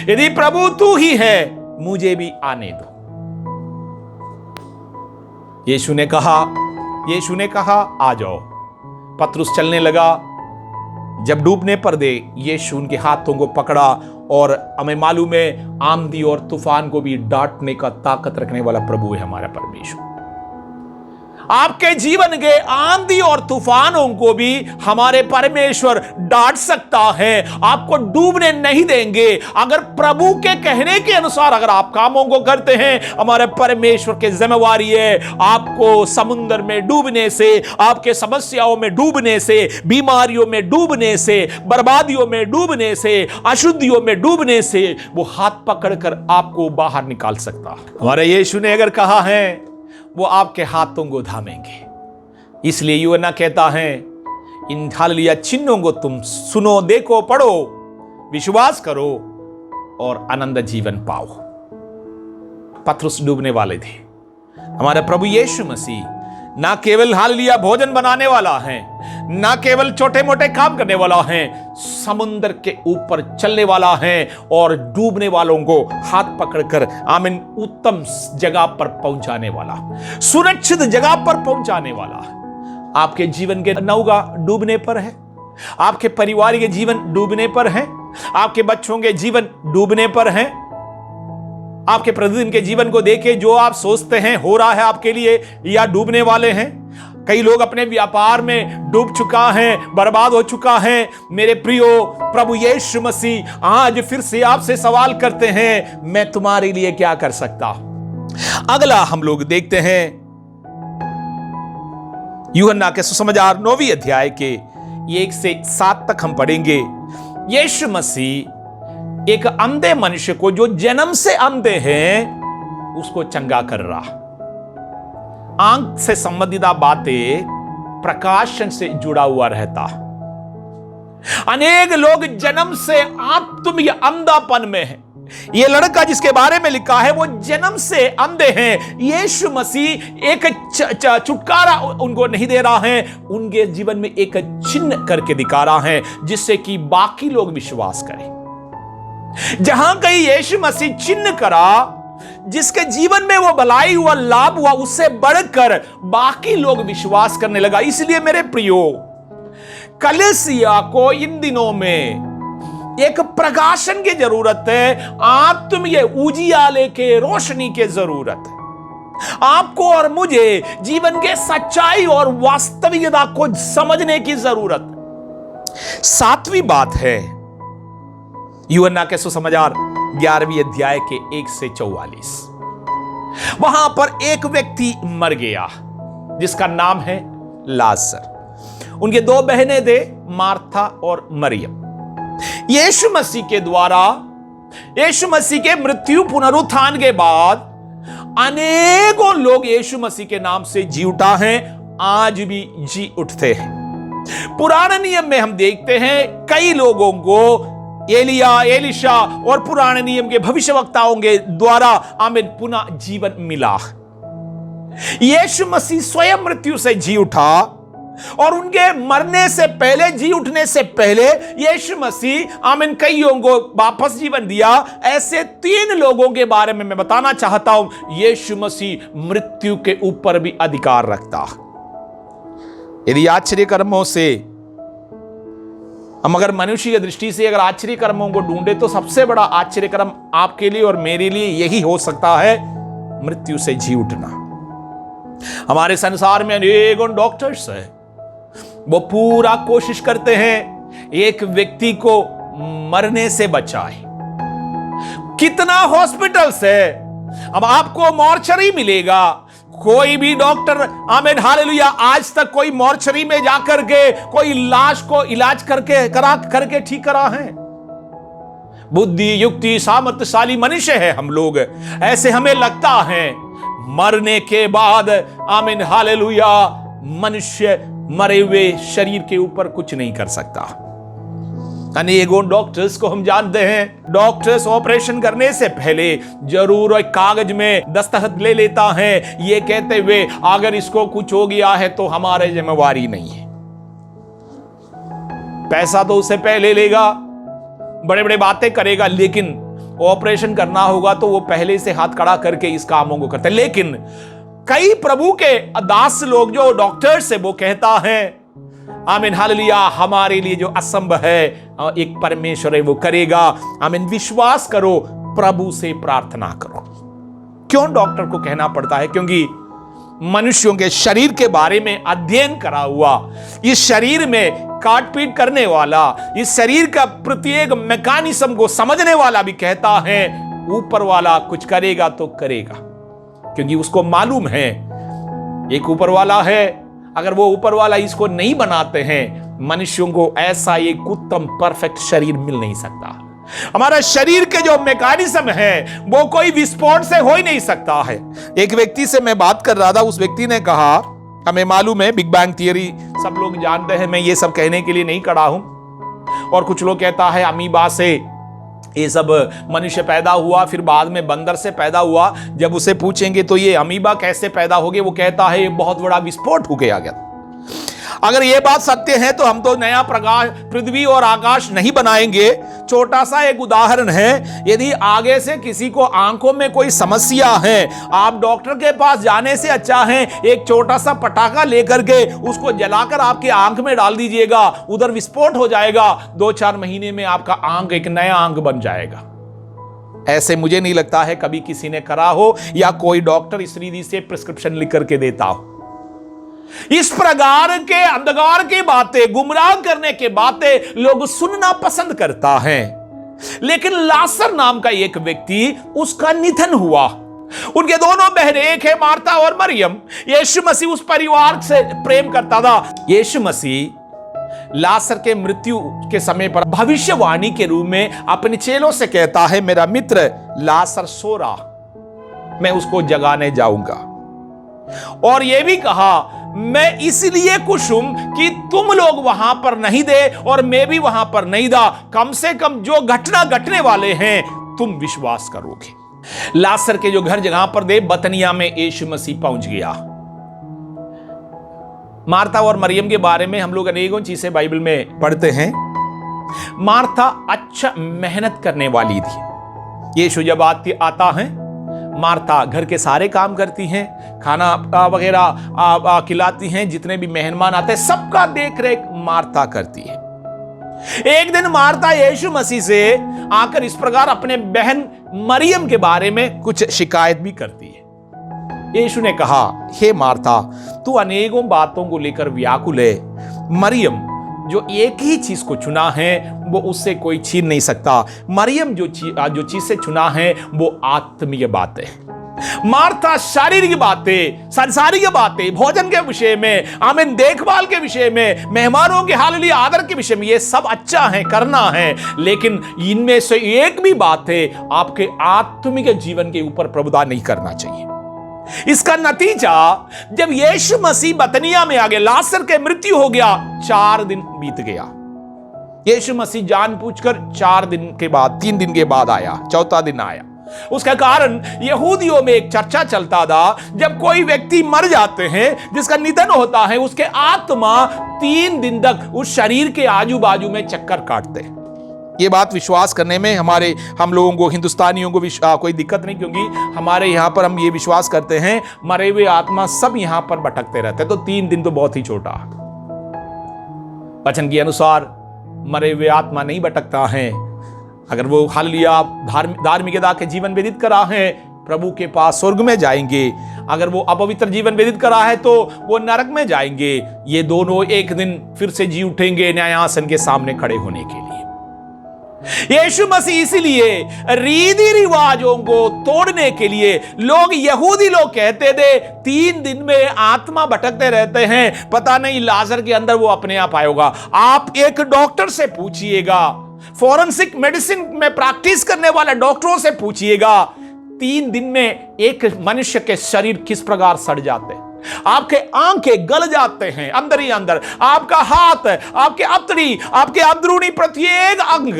यदि प्रभु तू ही है मुझे भी आने दो। यीशु ने कहा आ जाओ। पतरस चलने लगा। जब डूबने पर दे यीशु उनके हाथों को पकड़ा और हमें मालूम है आंधी और तूफान को भी डांटने का ताकत रखने वाला प्रभु है हमारा परमेश्वर। आपके जीवन के आंधी और तूफानों को भी हमारे परमेश्वर डांट सकता है, आपको डूबने नहीं देंगे। अगर प्रभु के कहने के अनुसार अगर आप कामों को करते हैं, हमारे परमेश्वर की जिम्मेवारी है आपको समुद्र में डूबने से, आपके समस्याओं में डूबने से, बीमारियों में डूबने से, बर्बादियों में डूबने से, अशुद्धियों में डूबने से वो हाथ पकड़कर आपको बाहर निकाल सकता। हमारे यीशु ने अगर कहा है वो आपके हाथों को थामेंगे। इसलिए यूहन्ना कहता है इन हालेलुया चिन्हों को तुम सुनो, देखो, पढ़ो, विश्वास करो और आनंद जीवन पाओ। पतरस डूबने वाले थे। हमारा प्रभु यीशु मसीह ना केवल हालेलुया भोजन बनाने वाला है, ना केवल छोटे मोटे काम करने वाला है, समुद्र के ऊपर चलने वाला है और डूबने वालों को हाथ पकड़कर आमीन उत्तम जगह पर पहुंचाने वाला, सुरक्षित जगह पर पहुंचाने वाला। आपके जीवन के नौका डूबने पर है, आपके परिवार के जीवन डूबने पर है, आपके बच्चों के जीवन डूबने पर है। आपके प्रतिदिन के जीवन को देखे जो आप सोचते हैं हो रहा है आपके लिए या डूबने वाले हैं। कई लोग अपने व्यापार में डूब चुका है, बर्बाद हो चुका है। मेरे प्रियो, प्रभु यीशु मसीह आज फिर से आपसे सवाल करते हैं मैं तुम्हारे लिए क्या कर सकता। अगला हम लोग देखते हैं यूहन्ना के सुसमाचार 9वीं अध्याय के 1 से 7 तक हम पढ़ेंगे। यीशु मसीह एक अंधे मनुष्य को जो जन्म से अंधे हैं उसको चंगा कर रहा। आंख से संबंधित बातें प्रकाशन से जुड़ा हुआ रहता। अनेक लोग जन्म से आत्मिक अंधापन में हैं। ये लड़का जिसके बारे में लिखा है वो जन्म से अंधे हैं। यीशु मसीह एक छुटकारा उनको नहीं दे रहा है, उनके जीवन में एक चिन्ह करके दिखा रहा है जिससे कि बाकी लोग विश्वास करें। जहां कहीं यीशु मसीह चिन्ह करा, जिसके जीवन में वो भलाई हुआ, लाभ हुआ, उससे बढ़कर बाकी लोग विश्वास करने लगा। इसलिए मेरे प्रियो, कलीसिया को इन दिनों में एक प्रकाशन की जरूरत है, आत्मीय उजियाले के रोशनी की जरूरत है। आपको और मुझे जीवन के सच्चाई और वास्तविकता को समझने की जरूरत है। 7वीं बात है यूहन्ना के सुसमाचार 11वीं अध्याय के 1 से 44। वहां पर एक व्यक्ति मर गया जिसका नाम है लाजर। उनके 2 बहनें थे, मार्था और मरियम। यीशु मसीह के द्वारा, यीशु मसीह के मृत्यु पुनरुत्थान के बाद अनेकों लोग यीशु मसीह के नाम से जी उठा है, आज भी जी उठते हैं। पुराने नियम में हम देखते हैं कई लोगों को एलिया, एलिशा और पुराने नियम के भविष्यवक्ताओं के द्वारा आमीन पुनः जीवन मिला। यीशु मसीह स्वयं मृत्यु से जी उठा और उनके मरने से पहले, जी उठने से पहले यीशु मसीह आमीन कईयों को वापस जीवन दिया। ऐसे 3 लोगों के बारे में मैं बताना चाहता हूं। यीशु मसीह मृत्यु के ऊपर भी अधिकार रखता। यदि आश्चर्य कर्मों से हम अगर मनुष्य दृष्टि से अगर आश्चर्य कर्मों को ढूंढे तो सबसे बड़ा आश्चर्य कर्म आपके लिए और मेरे लिए यही हो सकता है, मृत्यु से जी उठना। हमारे संसार में अनेकों डॉक्टर्स हैं, वो पूरा कोशिश करते हैं एक व्यक्ति को मरने से बचाए। कितना हॉस्पिटल्स है, अब आपको मॉर्चरी मिलेगा, कोई भी डॉक्टर, आमीन हालेलुया, आज तक कोई मॉर्चरी में जाकर के कोई लाश को इलाज करके ठीक करा है? बुद्धि युक्ति सामर्थ्यशाली मनुष्य है हम लोग, ऐसे हमें लगता है मरने के बाद, आमीन हालेलुया, मनुष्य मरे हुए शरीर के ऊपर कुछ नहीं कर सकता। अनेकों डॉक्टर्स को हम जानते हैं, डॉक्टर्स ऑपरेशन करने से पहले जरूर एक कागज में दस्तखत ले लेता है, ये कहते हुए अगर इसको कुछ हो गया है तो हमारे जिम्मेवारी नहीं है। पैसा तो उससे पहले लेगा, बड़े बड़े बातें करेगा, लेकिन ऑपरेशन करना होगा तो वो पहले से हाथ खड़ा करके इस कामों को करते हैं। लेकिन कई प्रभु के दास लोग जो डॉक्टर्स है वो कहता है, आमीन हालेलुया, हमारे लिए जो असंभव है एक परमेश्वर है वो करेगा। आमीन, विश्वास करो, प्रभु से प्रार्थना करो। क्यों डॉक्टर को कहना पड़ता है? क्योंकि मनुष्यों के शरीर के बारे में अध्ययन करा हुआ, इस शरीर में काट पीट करने वाला, इस शरीर का प्रत्येक मैकेनिज्म को समझने वाला भी कहता है ऊपर वाला कुछ करेगा तो करेगा, क्योंकि उसको मालूम है एक ऊपर वाला है। अगर वो ऊपर वाला इसको नहीं बनाते हैं, मनुष्यों को ऐसा एक उत्तम परफेक्ट शरीर मिल नहीं सकता। हमारा शरीर के जो मैकेनिज्म है वो कोई विस्फोट से हो ही नहीं सकता है। एक व्यक्ति से मैं बात कर रहा था, उस व्यक्ति ने कहा, हमें मालूम है बिग बैंग थियरी सब लोग जानते हैं, मैं ये सब कहने के लिए नहीं खड़ा हूं, और कुछ लोग कहता है अमीबा से ये सब मनुष्य पैदा हुआ, फिर बाद में बंदर से पैदा हुआ। जब उसे पूछेंगे तो ये अमीबा कैसे पैदा हो गए, वो कहता है ये बहुत बड़ा विस्फोट हो गया। अगर ये बात सत्य है तो हम तो नया प्रकाश पृथ्वी और आकाश नहीं बनाएंगे। छोटा सा एक उदाहरण है, यदि आगे से किसी को आंखों में कोई समस्या है, आप डॉक्टर के पास जाने से अच्छा है एक छोटा सा पटाखा लेकर के उसको जलाकर आपके आंख में डाल दीजिएगा, उधर विस्फोट हो जाएगा, 2-4 महीने में आपका आंख एक नया आंख बन जाएगा। ऐसे मुझे नहीं लगता है कभी किसी ने करा हो या कोई डॉक्टर इस रीति से प्रिस्क्रिप्शन लिख करके देता हो। इस प्रकार के अंधकार की बातें, गुमराह करने की बातें लोग सुनना पसंद करता है। लेकिन लासर नाम का एक व्यक्ति, उसका निधन हुआ। उनके दोनों बहनें, एक है मार्था और मरियम। यीशु मसीह उस परिवार से प्रेम करता था। यीशु मसीह लासर के मृत्यु के समय पर भविष्यवाणी के रूप में अपने चेलों से कहता है, मेरा मित्र लासर सो रहा, मैं उसको जगाने जाऊंगा। और यह भी कहा, मैं इसलिए खुश हूं कि तुम लोग वहां पर नहीं थे और मैं भी वहां पर नहीं था, कम से कम जो घटना घटने वाले हैं तुम विश्वास करोगे। लासर के जो घर जगह पर दे बतनिया में यीशु मसीह पहुंच गया। मार्था और मरियम के बारे में हम लोग अनेकों चीजें बाइबल में पढ़ते हैं। मार्था अच्छा मेहनत करने वाली थी। यीशु जब आता है, मार्था घर के सारे काम करती हैं, खाना वगैरह खिलाती हैं, जितने भी मेहमान आते हैं सबका देख रेख मार्था करती है। एक दिन मार्था यीशु मसीह से आकर इस प्रकार अपने बहन मरियम के बारे में कुछ शिकायत भी करती है। यीशु ने कहा, हे मार्था, तू अनेकों बातों को लेकर व्याकुल है, मरियम जो एक ही चीज को चुना है वो उससे कोई छीन नहीं सकता। मरियम जो चीज से चुना है वो आत्मीय बातें, मार्था शारीरिक बातें, सांसारिक बातें, भोजन के विषय में, आमीन, देखभाल के विषय में, मेहमानों के हाल आदर के विषय में, ये सब अच्छा है, करना है, लेकिन इनमें से एक भी बात है आपके आत्मिक जीवन के ऊपर प्रभुता नहीं करना चाहिए। इसका नतीजा, जब यीशु मसीह बतनिया में आ गए, लासर के मृत्यु हो गया, 4 दिन बीत गया। यीशु मसीह जानबूझकर 4 दिन के बाद, 3 दिन के बाद आया, 4था दिन आया। उसका कारण यहूदियों में एक चर्चा चलता था, जब कोई व्यक्ति मर जाते हैं, जिसका निधन होता है, उसके आत्मा 3 दिन तक उस शरीर के आजू बाजू में चक्कर काटते हैं। ये बात विश्वास करने में हम लोगों को, हिंदुस्तानियों को कोई दिक्कत नहीं, क्योंकि हमारे यहाँ पर हम ये विश्वास करते हैं मरे हुए आत्मा सब यहाँ पर भटकते रहते हैं, तो 3 दिन तो बहुत ही छोटा। वचन के अनुसार मरे हुए आत्मा नहीं भटकता है। अगर वो हालेलुया धार्मिकता के जीवन व्यतीत करा है, प्रभु के पास स्वर्ग में जाएंगे। अगर वो अपवित्र जीवन व्यतीत करा है तो वो नरक में जाएंगे। ये दोनों एक दिन फिर से जी उठेंगे न्यायासन के सामने खड़े होने के लिए। यीशु मसीह इसलिए रीति रिवाजों को तोड़ने के लिए, यहूदी लोग कहते थे 3 दिन में आत्मा भटकते रहते हैं, पता नहीं लाजर के अंदर वो अपने आप आएगा। आप एक डॉक्टर से पूछिएगा, फॉरेंसिक मेडिसिन में प्रैक्टिस करने वाले डॉक्टरों से पूछिएगा, 3 दिन में एक मनुष्य के शरीर किस प्रकार सड़ जाते हैं। आपके आंखें गल जाते हैं अंदर ही अंदर, आपका हाथ, आपके अतड़ी, आपके अंदरूनी प्रत्येक अंग,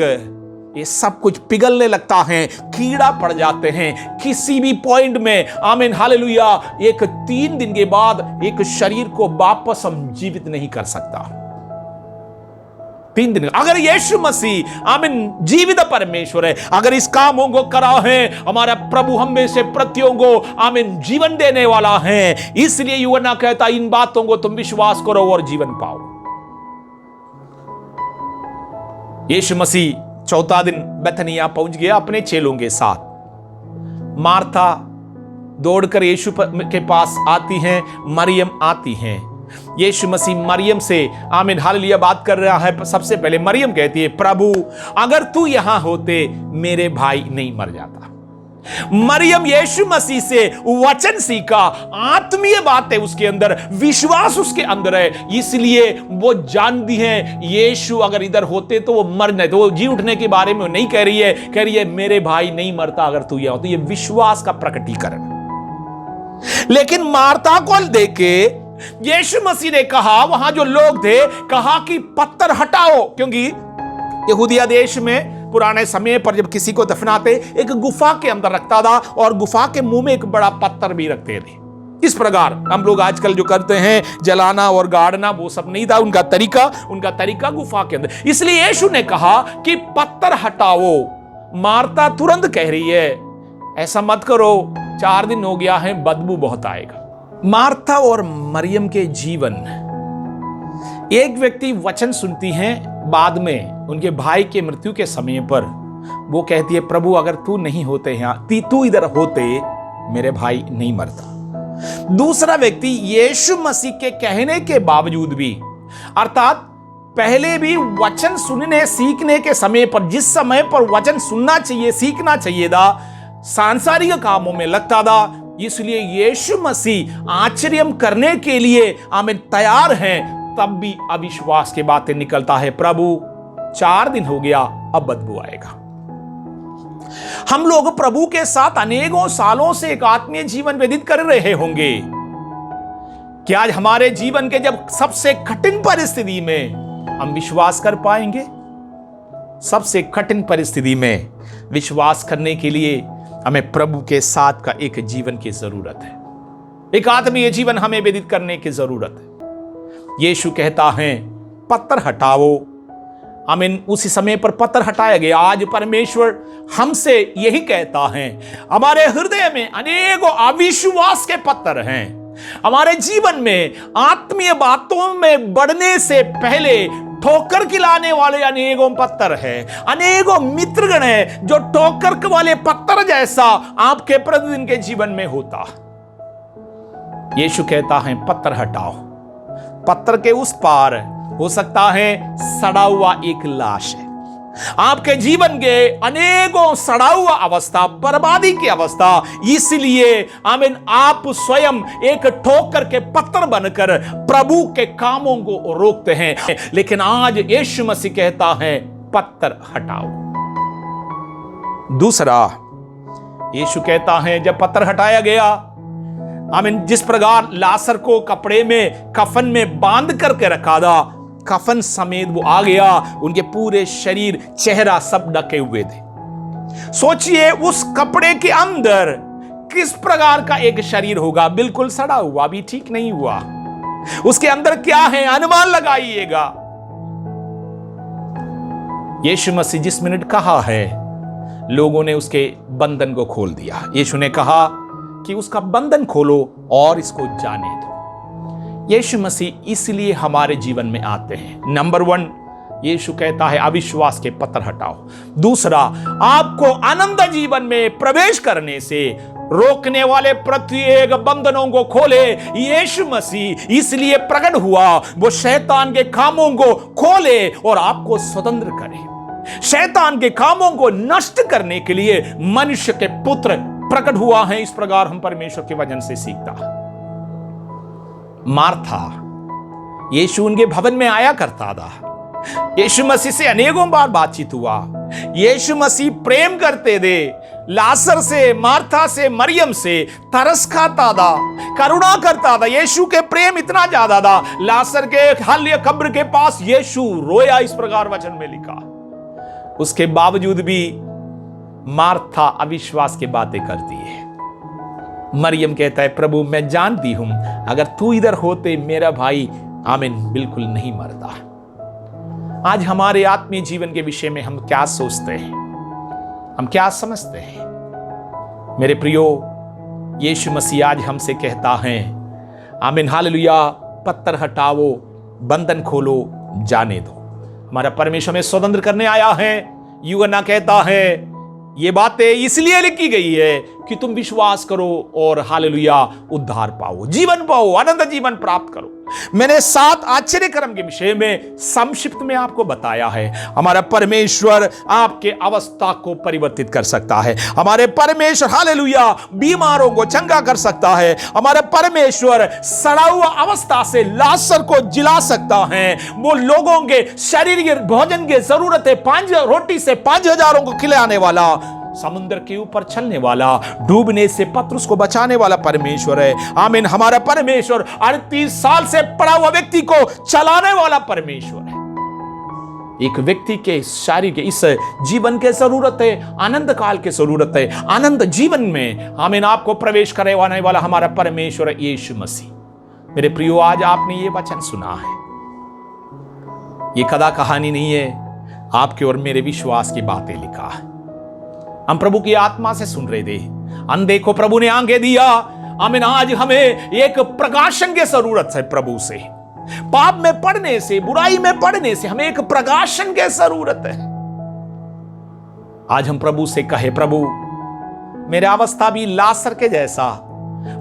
ये सब कुछ पिघलने लगता है, कीड़ा पड़ जाते हैं किसी भी पॉइंट में। आमीन हालेलुया। एक 3 दिन के बाद एक शरीर को वापस हम जीवित नहीं कर सकता। 3 दिन। अगर यीशु मसीह आमीन जीवित परमेश्वर है, अगर इस कामों को करा है, हमारा प्रभु हम में से प्रत्येक को आमीन जीवन देने वाला है। इसलिए यूहन्ना कहता इन बातों को तुम विश्वास करो और जीवन पाओ। यीशु मसीह 4था दिन बेथनिया पहुंच गया अपने चेलों के साथ। मार्था दौड़कर यीशु के पास आती हैं, मरियम आती हैं। यीशु मसीह मरियम से आमीन हालेलुया बात कर रहा है। सबसे पहले मरियम कहती है, प्रभु अगर तू यहां होते मेरे भाई नहीं मर जाता। मरियम यीशु मसीह से वचन सीखा, आत्मीय बात है उसके अंदर, विश्वास उसके अंदर है, इसलिए वो जानती है यीशु अगर इधर होते तो वो मर नहीं। तो वो जी उठने के बारे में नहीं कह रही है, कह रही है मेरे भाई नहीं मरता अगर तू यहां होता। ये विश्वास का प्रकटीकरण। लेकिन मार्था को देखे यीशु मसीह ने कहा, वहां जो लोग थे, कहा कि पत्थर हटाओ, क्योंकि यहूदिया देश में पुराने समय पर जब किसी को दफनाते एक गुफा के अंदर रखता था और गुफा के मुंह में एक बड़ा पत्थर भी रखते थे। इस प्रकार हम लोग आजकल जो करते हैं जलाना और गाड़ना, वो सब नहीं था उनका तरीका गुफा के अंदर। इसलिए यीशु ने कहा कि पत्थर हटाओ। मार्था तुरंत कह रही है ऐसा मत करो, 4 दिन हो गया है, बदबू बहुत आएगा। मार्था और मरियम के जीवन, एक व्यक्ति वचन सुनती है, बाद में उनके भाई के मृत्यु के समय पर वो कहती है प्रभु अगर तू नहीं होते यहां, तू इधर होते मेरे भाई नहीं मरता। दूसरा व्यक्ति यीशु मसीह के कहने के बावजूद भी, अर्थात पहले भी वचन सुनने सीखने के समय पर, जिस समय पर वचन सुनना चाहिए सीखना चाहिए था, सांसारिक कामों में लगता था। इसलिए यीशु मसीह आश्चर्य करने के लिए आमीन तैयार हैं, तब भी अविश्वास की बातें निकलता है, प्रभु 4 दिन हो गया अब बदबू आएगा। हम लोग प्रभु के साथ अनेकों सालों से एक आत्मीय जीवन व्यतीत कर रहे होंगे कि आज हमारे जीवन के जब सबसे कठिन परिस्थिति में हम विश्वास कर पाएंगे। सबसे कठिन परिस्थिति में विश्वास करने के लिए हमें प्रभु के साथ का एक जीवन की जरूरत है, एक आत्मीय जीवन हमें व्यतीत करने की जरूरत है। यीशु कहता है पत्थर हटाओ, आमीन। उसी समय पर पत्थर हटाया गया। आज परमेश्वर हमसे यही कहता है, हमारे हृदय में अनेकों अविश्वास के पत्थर हैं। हमारे जीवन में आत्मीय बातों में बढ़ने से पहले ठोकर खिलाने वाले अनेकों पत्थर हैं, अनेकों मित्रगण हैं जो ठोकर वाले पत्थर जैसा आपके प्रतिदिन के जीवन में होता। यीशु कहता है पत्थर हटाओ। पत्थर के उस पार हो सकता है सड़ा हुआ एक लाश है। आपके जीवन के अनेकों सड़ा हुआ अवस्था, बर्बादी की अवस्था, इसलिए आमीन आप स्वयं एक ठोकर के पत्थर बनकर प्रभु के कामों को रोकते हैं। लेकिन आज यीशु मसीह कहता है पत्थर हटाओ। दूसरा, यीशु कहता है जब पत्थर हटाया गया, आमीन, जिस प्रकार लासर को कपड़े में कफन में बांध करके रखा था, कफन समेत वो आ गया, उनके पूरे शरीर चेहरा सब ढके हुए थे। सोचिए उस कपड़े के अंदर किस प्रकार का एक शरीर होगा, बिल्कुल सड़ा हुआ, भी ठीक नहीं हुआ। उसके अंदर क्या है अनुमान लगाइएगा। यीशु मसीह जिस मिनट कहा है, लोगों ने उसके बंधन को खोल दिया। यीशु ने कहा कि उसका बंधन खोलो और इसको जाने दो। यीशु मसीह इसलिए हमारे जीवन में आते हैं। नंबर 1, यीशु कहता है अविश्वास के पत्थर हटाओ। दूसरा, आपको आनंद जीवन में प्रवेश करने से रोकने वाले प्रत्येक बंधनों को खोले यीशु मसीह इसलिए प्रकट हुआ, वो शैतान के कामों को खोले और आपको स्वतंत्र करे। शैतान के कामों को नष्ट करने के लिए मनुष्य के पुत्र प्रकट हुआ है। इस प्रकार हम परमेश्वर के वचन से सीखता। मार्था, यीशु उनके भवन में आया करता था, यीशु मसीह से अनेकों बार बातचीत हुआ। यीशु मसीह प्रेम करते थे, लासर से, मार्था से, मरियम से तरस खाता था, करुणा करता था। यीशु के प्रेम इतना ज्यादा था, लासर के हल्य कब्र के पास यीशु रोया, इस प्रकार वचन में लिखा। उसके बावजूद भी मार्था अविश्वास की बातें करती है। मरियम कहता है प्रभु मैं जानती हूं अगर तू इधर होते मेरा भाई आमीन बिल्कुल नहीं मरता। आज हमारे आत्मीय जीवन के विषय में हम क्या सोचते हैं, हम क्या समझते हैं? मेरे प्रियो, यीशु मसीह आज हमसे कहता है आमीन हालेलुया, पत्थर हटाओ, बंधन खोलो, जाने दो। हमारा परमेश्वर में स्वतंत्र करने आया है। यूहन्ना कहता है ये बातें इसलिए लिखी गई है कि तुम विश्वास करो और हालेलुया उद्धार पाओ, जीवन पाओ, आनंद जीवन प्राप्त करो। मैंने 7 आश्चर्य कर्म के विषय में संक्षिप्त में आपको बताया है। हमारा परमेश्वर आपके अवस्था को परिवर्तित कर सकता है। हमारे परमेश्वर हालेलुया बीमारों को चंगा कर सकता है। हमारे परमेश्वर सड़ा हुआ अवस्था से लासर को जिला सकता है। वो लोगों के शरीर के भोजन की जरूरत है, 5 रोटी से 5,000 को खिलाने वाला, समुद्र के ऊपर चलने वाला, डूबने से पतरस को बचाने वाला परमेश्वर है। आमीन। हमारा परमेश्वर 38 साल से पड़ा हुआ व्यक्ति को चलाने वाला परमेश्वर है। एक व्यक्ति के शरीर के इस जीवन के जरूरत है, आनंद काल की जरूरत है। आनंद जीवन में आमीन आपको प्रवेश करवाने वाला हमारा परमेश्वर यीशु मसीह। मेरे प्रियो, आज आपने ये वचन सुना है, ये कथा कहानी नहीं है, आपके और मेरे विश्वास की बातें लिखा है। हम प्रभु की आत्मा से सुन रहे थे, अंधे को प्रभु ने आंखें दिया। आमीन। आज हमें एक प्रकाशन की जरूरत है प्रभु से। पाप में पड़ने से, बुराई में पड़ने से हमें एक प्रकाशन की जरूरत है। आज हम प्रभु से कहे प्रभु मेरा अवस्था भी लासर के जैसा,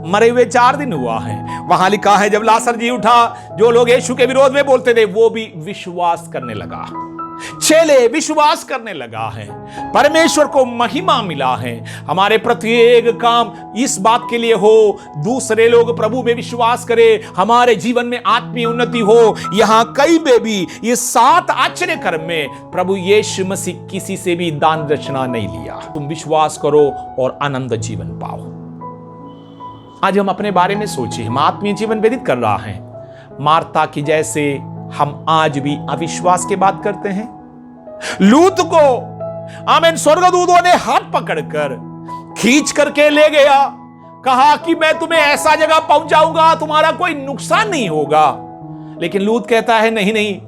मरे हुए 4 दिन हुआ है। वहां लिखा है जब लासर जी उठा, जो लोग यीशु के विरोध में बोलते थे वो भी विश्वास करने लगा, चेले विश्वास करने लगा है, परमेश्वर को महिमा मिला है। हमारे प्रत्येक काम इस बात के लिए हो, दूसरे लोग प्रभु में विश्वास करें, हमारे जीवन में आत्मीय उन्नति हो। यहां कई में भी ये 7 आश्चर्य कर्म में प्रभु यीशु मसीह किसी से भी दान दक्षिणा नहीं लिया। तुम विश्वास करो और आनंद जीवन पाओ। आज हम अपने बारे में सोचिए, हम आत्मीय जीवन व्यतीत कर रहा है। मार्ता की जैसे हम आज भी अविश्वास की बात करते हैं। लूत को आमीन स्वर्गदूतों ने हाथ पकड़कर खींच करके ले गया, कहा कि मैं तुम्हें ऐसा जगह पहुंचाऊंगा तुम्हारा कोई नुकसान नहीं होगा। लेकिन लूत कहता है नहीं नहीं,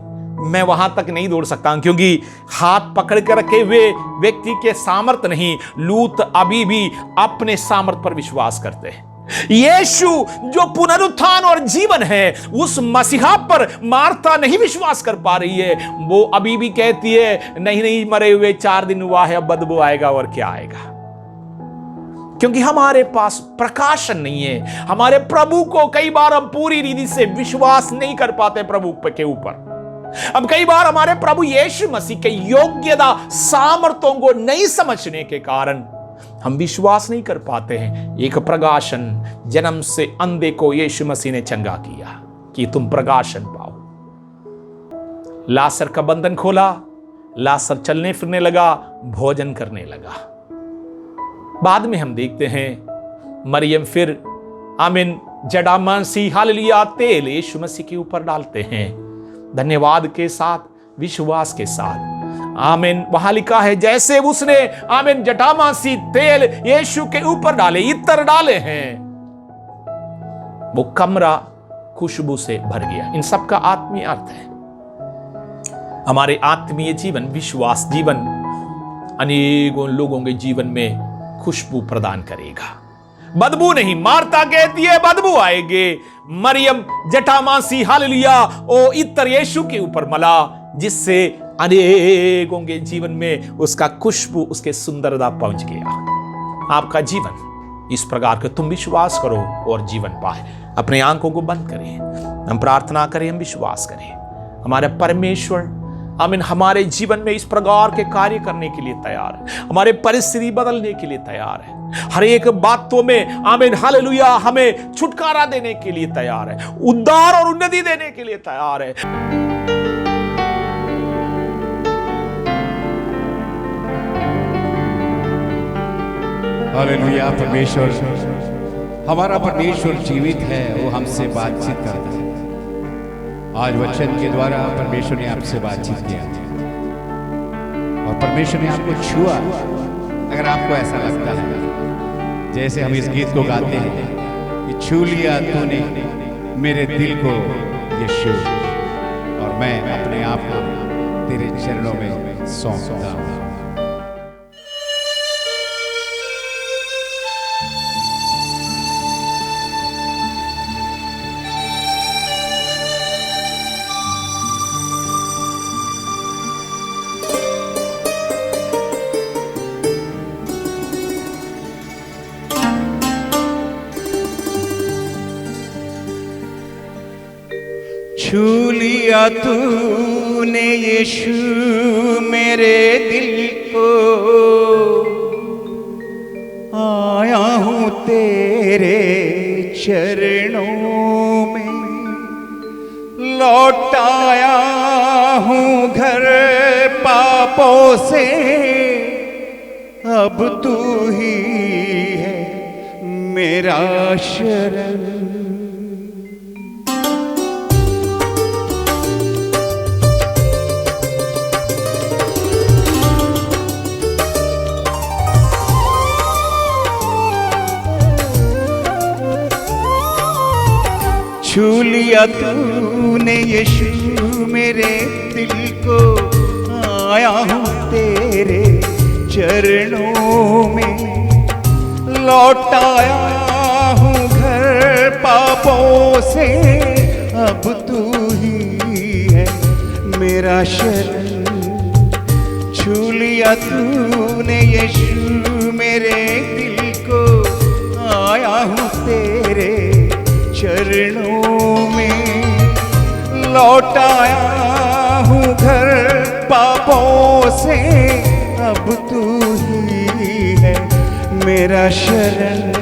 मैं वहां तक नहीं दौड़ सकता, क्योंकि हाथ पकड़ कर रखे हुए व्यक्ति के सामर्थ्य नहीं। लूत अभी भी अपने सामर्थ्य पर विश्वास करते हैं। यीशु जो पुनरुत्थान और जीवन है, उस मसीहा पर मार्था नहीं विश्वास कर पा रही है। वो अभी भी कहती है नहीं नहीं, मरे हुए 4 दिन हुआ है, अब बदबू आएगा और क्या आएगा, क्योंकि हमारे पास प्रकाशन नहीं है। हमारे प्रभु को कई बार हम पूरी रीति से विश्वास नहीं कर पाते प्रभु के ऊपर। अब कई बार हमारे प्रभु यीशु मसीह के योग्यता सामर्थ्यों को नहीं समझने के कारण हम विश्वास नहीं कर पाते हैं। एक प्रकाशन, जन्म से अंधे को यीशु मसीह ने चंगा किया कि तुम प्रकाशन पाओ। लासर का बंधन खोला, लासर चलने फिरने लगा, भोजन करने लगा। बाद में हम देखते हैं मरियम फिर आमीन जटामांसी हालेलुया तेल यीशु मसीह के ऊपर डालते हैं, धन्यवाद के साथ, विश्वास के साथ। आमीन। वहां लिखा है जैसे उसने आमीन जटामांसी तेल यीशु के ऊपर डाले, इत्र डाले हैं, वो कमरा खुशबू से भर गया। इन सब का आत्मीय अर्थ है हमारे आत्मीय जीवन, विश्वास जीवन अनेकों लोगों के जीवन में खुशबू प्रदान करेगा, बदबू नहीं। मार्ता कहती है बदबू आएगी, मरियम जटामांसी हालेलुया ओ इत्र यीशु के ऊपर मला, जिससे अनेकों के जीवन में उसका खुशबू, उसके सुंदरता पहुंच गया। आपका जीवन इस प्रकार के तुम विश्वास करो और जीवन पाए। अपने आंखों को बंद करें, हम प्रार्थना करें, हम विश्वास करें। हमारे परमेश्वर आमीन हमारे जीवन में इस प्रकार के कार्य करने के लिए तैयार है, हमारे परिस्थिति बदलने के लिए तैयार है, हर एक बातों में आमीन हालेलुया हमें छुटकारा देने के लिए तैयार है, उद्धार और उन्नति देने के लिए तैयार है। हालेलुया। परमेश्वर, हमारा परमेश्वर जीवित है, वो हमसे बातचीत करता है। आज वचन के द्वारा परमेश्वर ने आपसे बातचीत किया और परमेश्वर ने आपको छुआ। अगर आपको ऐसा लगता है जैसे हम इस गीत को गाते हैं कि छू लिया तूने मेरे दिल को यीशु, और मैं अपने आप को तेरे चरणों में सौंपता हूं। छू लिया तूने यीशु मेरे दिल को, आया हूँ तेरे चरणों में, लौट आया हूँ घर पापों से, अब तू ही है मेरा शरण। छू लिया तूने यीशु मेरे दिल को, आया हूँ तेरे चरणों में, लौट आया हूँ घर पापों से, अब तू ही है मेरा शरण। छू लिया तूने यीशु मेरे दिल को, आया हूँ तेरे चरणों में, लौट आया हूँ घर पापों से, अब तू ही है मेरा शरण।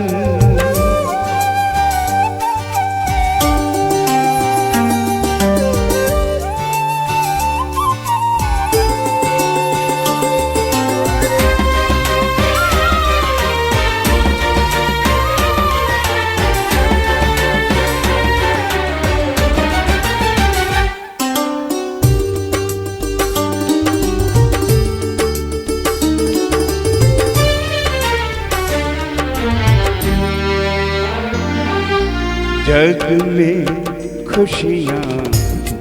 जग में खुशियाँ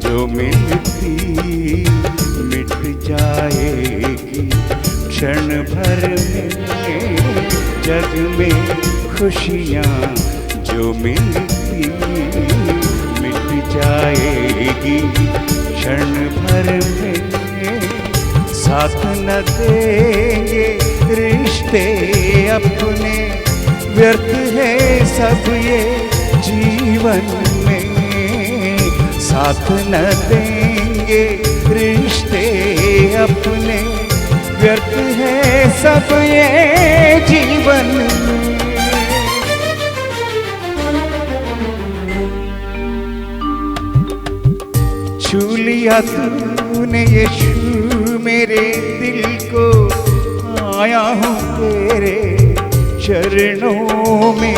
जो मिलती मिट जाएगी क्षण भर में। जग में खुशियाँ जो मिलती मिट जाएगी क्षण भर में। साथ न देंगे रिश्ते अपने, व्यर्थ है सब ये जीवन में। साथ न देंगे रिश्ते अपने, व्यर्थ है सब ये जीवन में। छू लिया तूने यीशु मेरे दिल को, आया हूँ तेरे चरणों में,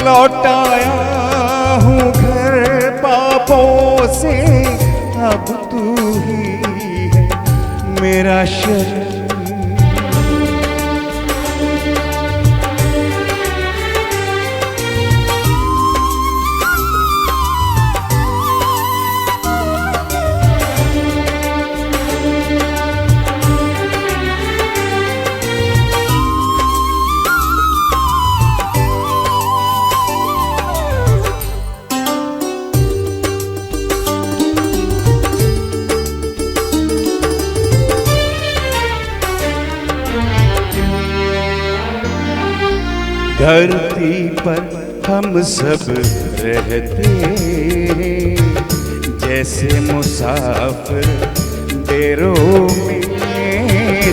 लौट आया हूँ घर पापों से, अब तू ही है मेरा शरण। धरती पर हम सब रहते हैं, जैसे मुसाफिर डेरों में।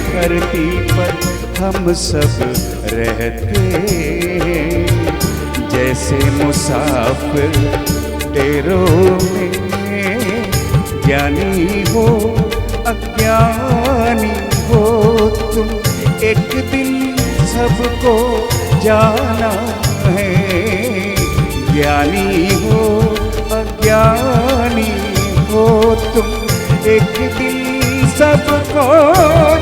धरती पर हम सब रहते हैं, जैसे मुसाफिर डेरों में। ज्ञानी हो अज्ञानी हो तुम, एक दिन सबको जाना है। ज्ञानी हो अज्ञानी हो तुम, एक दिन सबको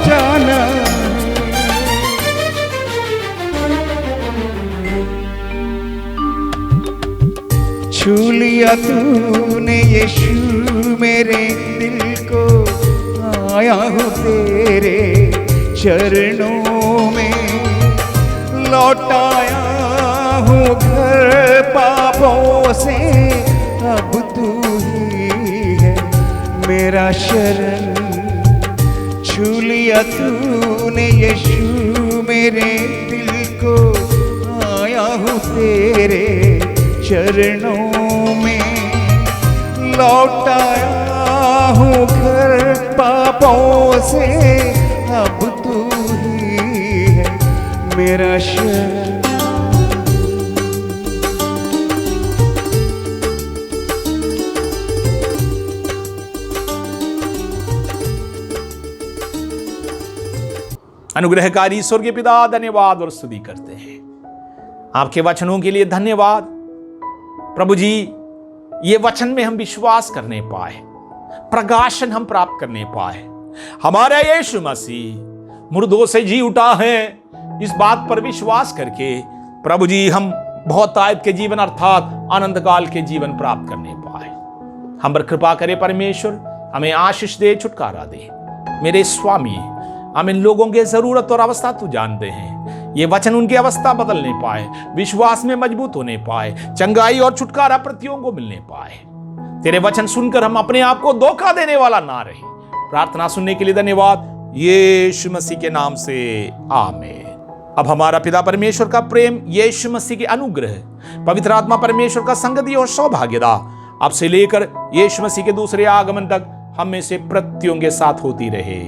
जाना है। छू लिया तूने यीशु मेरे दिल को, आया हूँ तेरे चरणों में। लौटाया हूँ घर पापों से, अब तू ही है मेरा शरण। छू लिया तूने यीशु मेरे दिल को, आया हूँ तेरे चरणों में। लौटाया हूँ घर पापों से, अब तू ही है मेरा शरण। अनुग्रहकारी स्वर्गीय पिता, धन्यवाद और स्तुति करते हैं आपके वचनों के लिए। धन्यवाद प्रभु जी, ये वचन में हम विश्वास करने पाए, प्रकाशन हम प्राप्त करने पाए। हमारा यीशु मसीह मुर्दों से जी उठा है, इस बात पर विश्वास करके प्रभु जी हम बहुतायत के जीवन अर्थात आनंद काल के जीवन प्राप्त करने पाए। हम पर कृपा करे परमेश्वर, हमें आशीष दे, छुटकारा दे। मेरे स्वामी, हम इन लोगों की जरूरत और अवस्था तू जानते हैं। ये वचन उनकी अवस्था बदलने पाए, विश्वास में मजबूत होने पाए, चंगाई और छुटकारा प्रतियों को मिलने पाए। तेरे वचन सुनकर हम अपने आप को धोखा देने वाला ना रहे। प्रार्थना सुनने के लिए धन्यवाद, यीशु मसीह के नाम से आमीन। अब हमारा पिता परमेश्वर का प्रेम, यीशु मसीह के अनुग्रह, पवित्र आत्मा परमेश्वर का संगति और सौभाग्यता अब से लेकर यीशु मसीह के दूसरे आगमन तक हम में से प्रत्ययों के साथ होती रहे।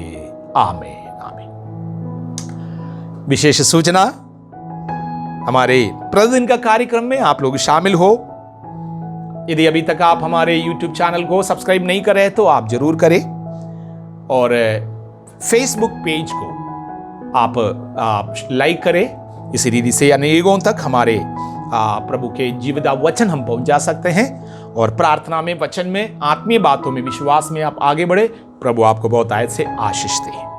आमीन। विशेष सूचना, हमारे प्रतिदिन का कार्यक्रम में आप लोग शामिल हो। यदि अभी तक आप हमारे YouTube चैनल को सब्सक्राइब नहीं कर रहे तो आप जरूर करें, और Facebook पेज को आप लाइक करें। इसी रीति से अनेकों तक हमारे प्रभु के जीवित वचन हम पहुंचा सकते हैं, और प्रार्थना में, वचन में, आत्मीय बातों में, विश्वास में आप आगे बढ़े। प्रभु आपको बहुत आयत से आशीष दे।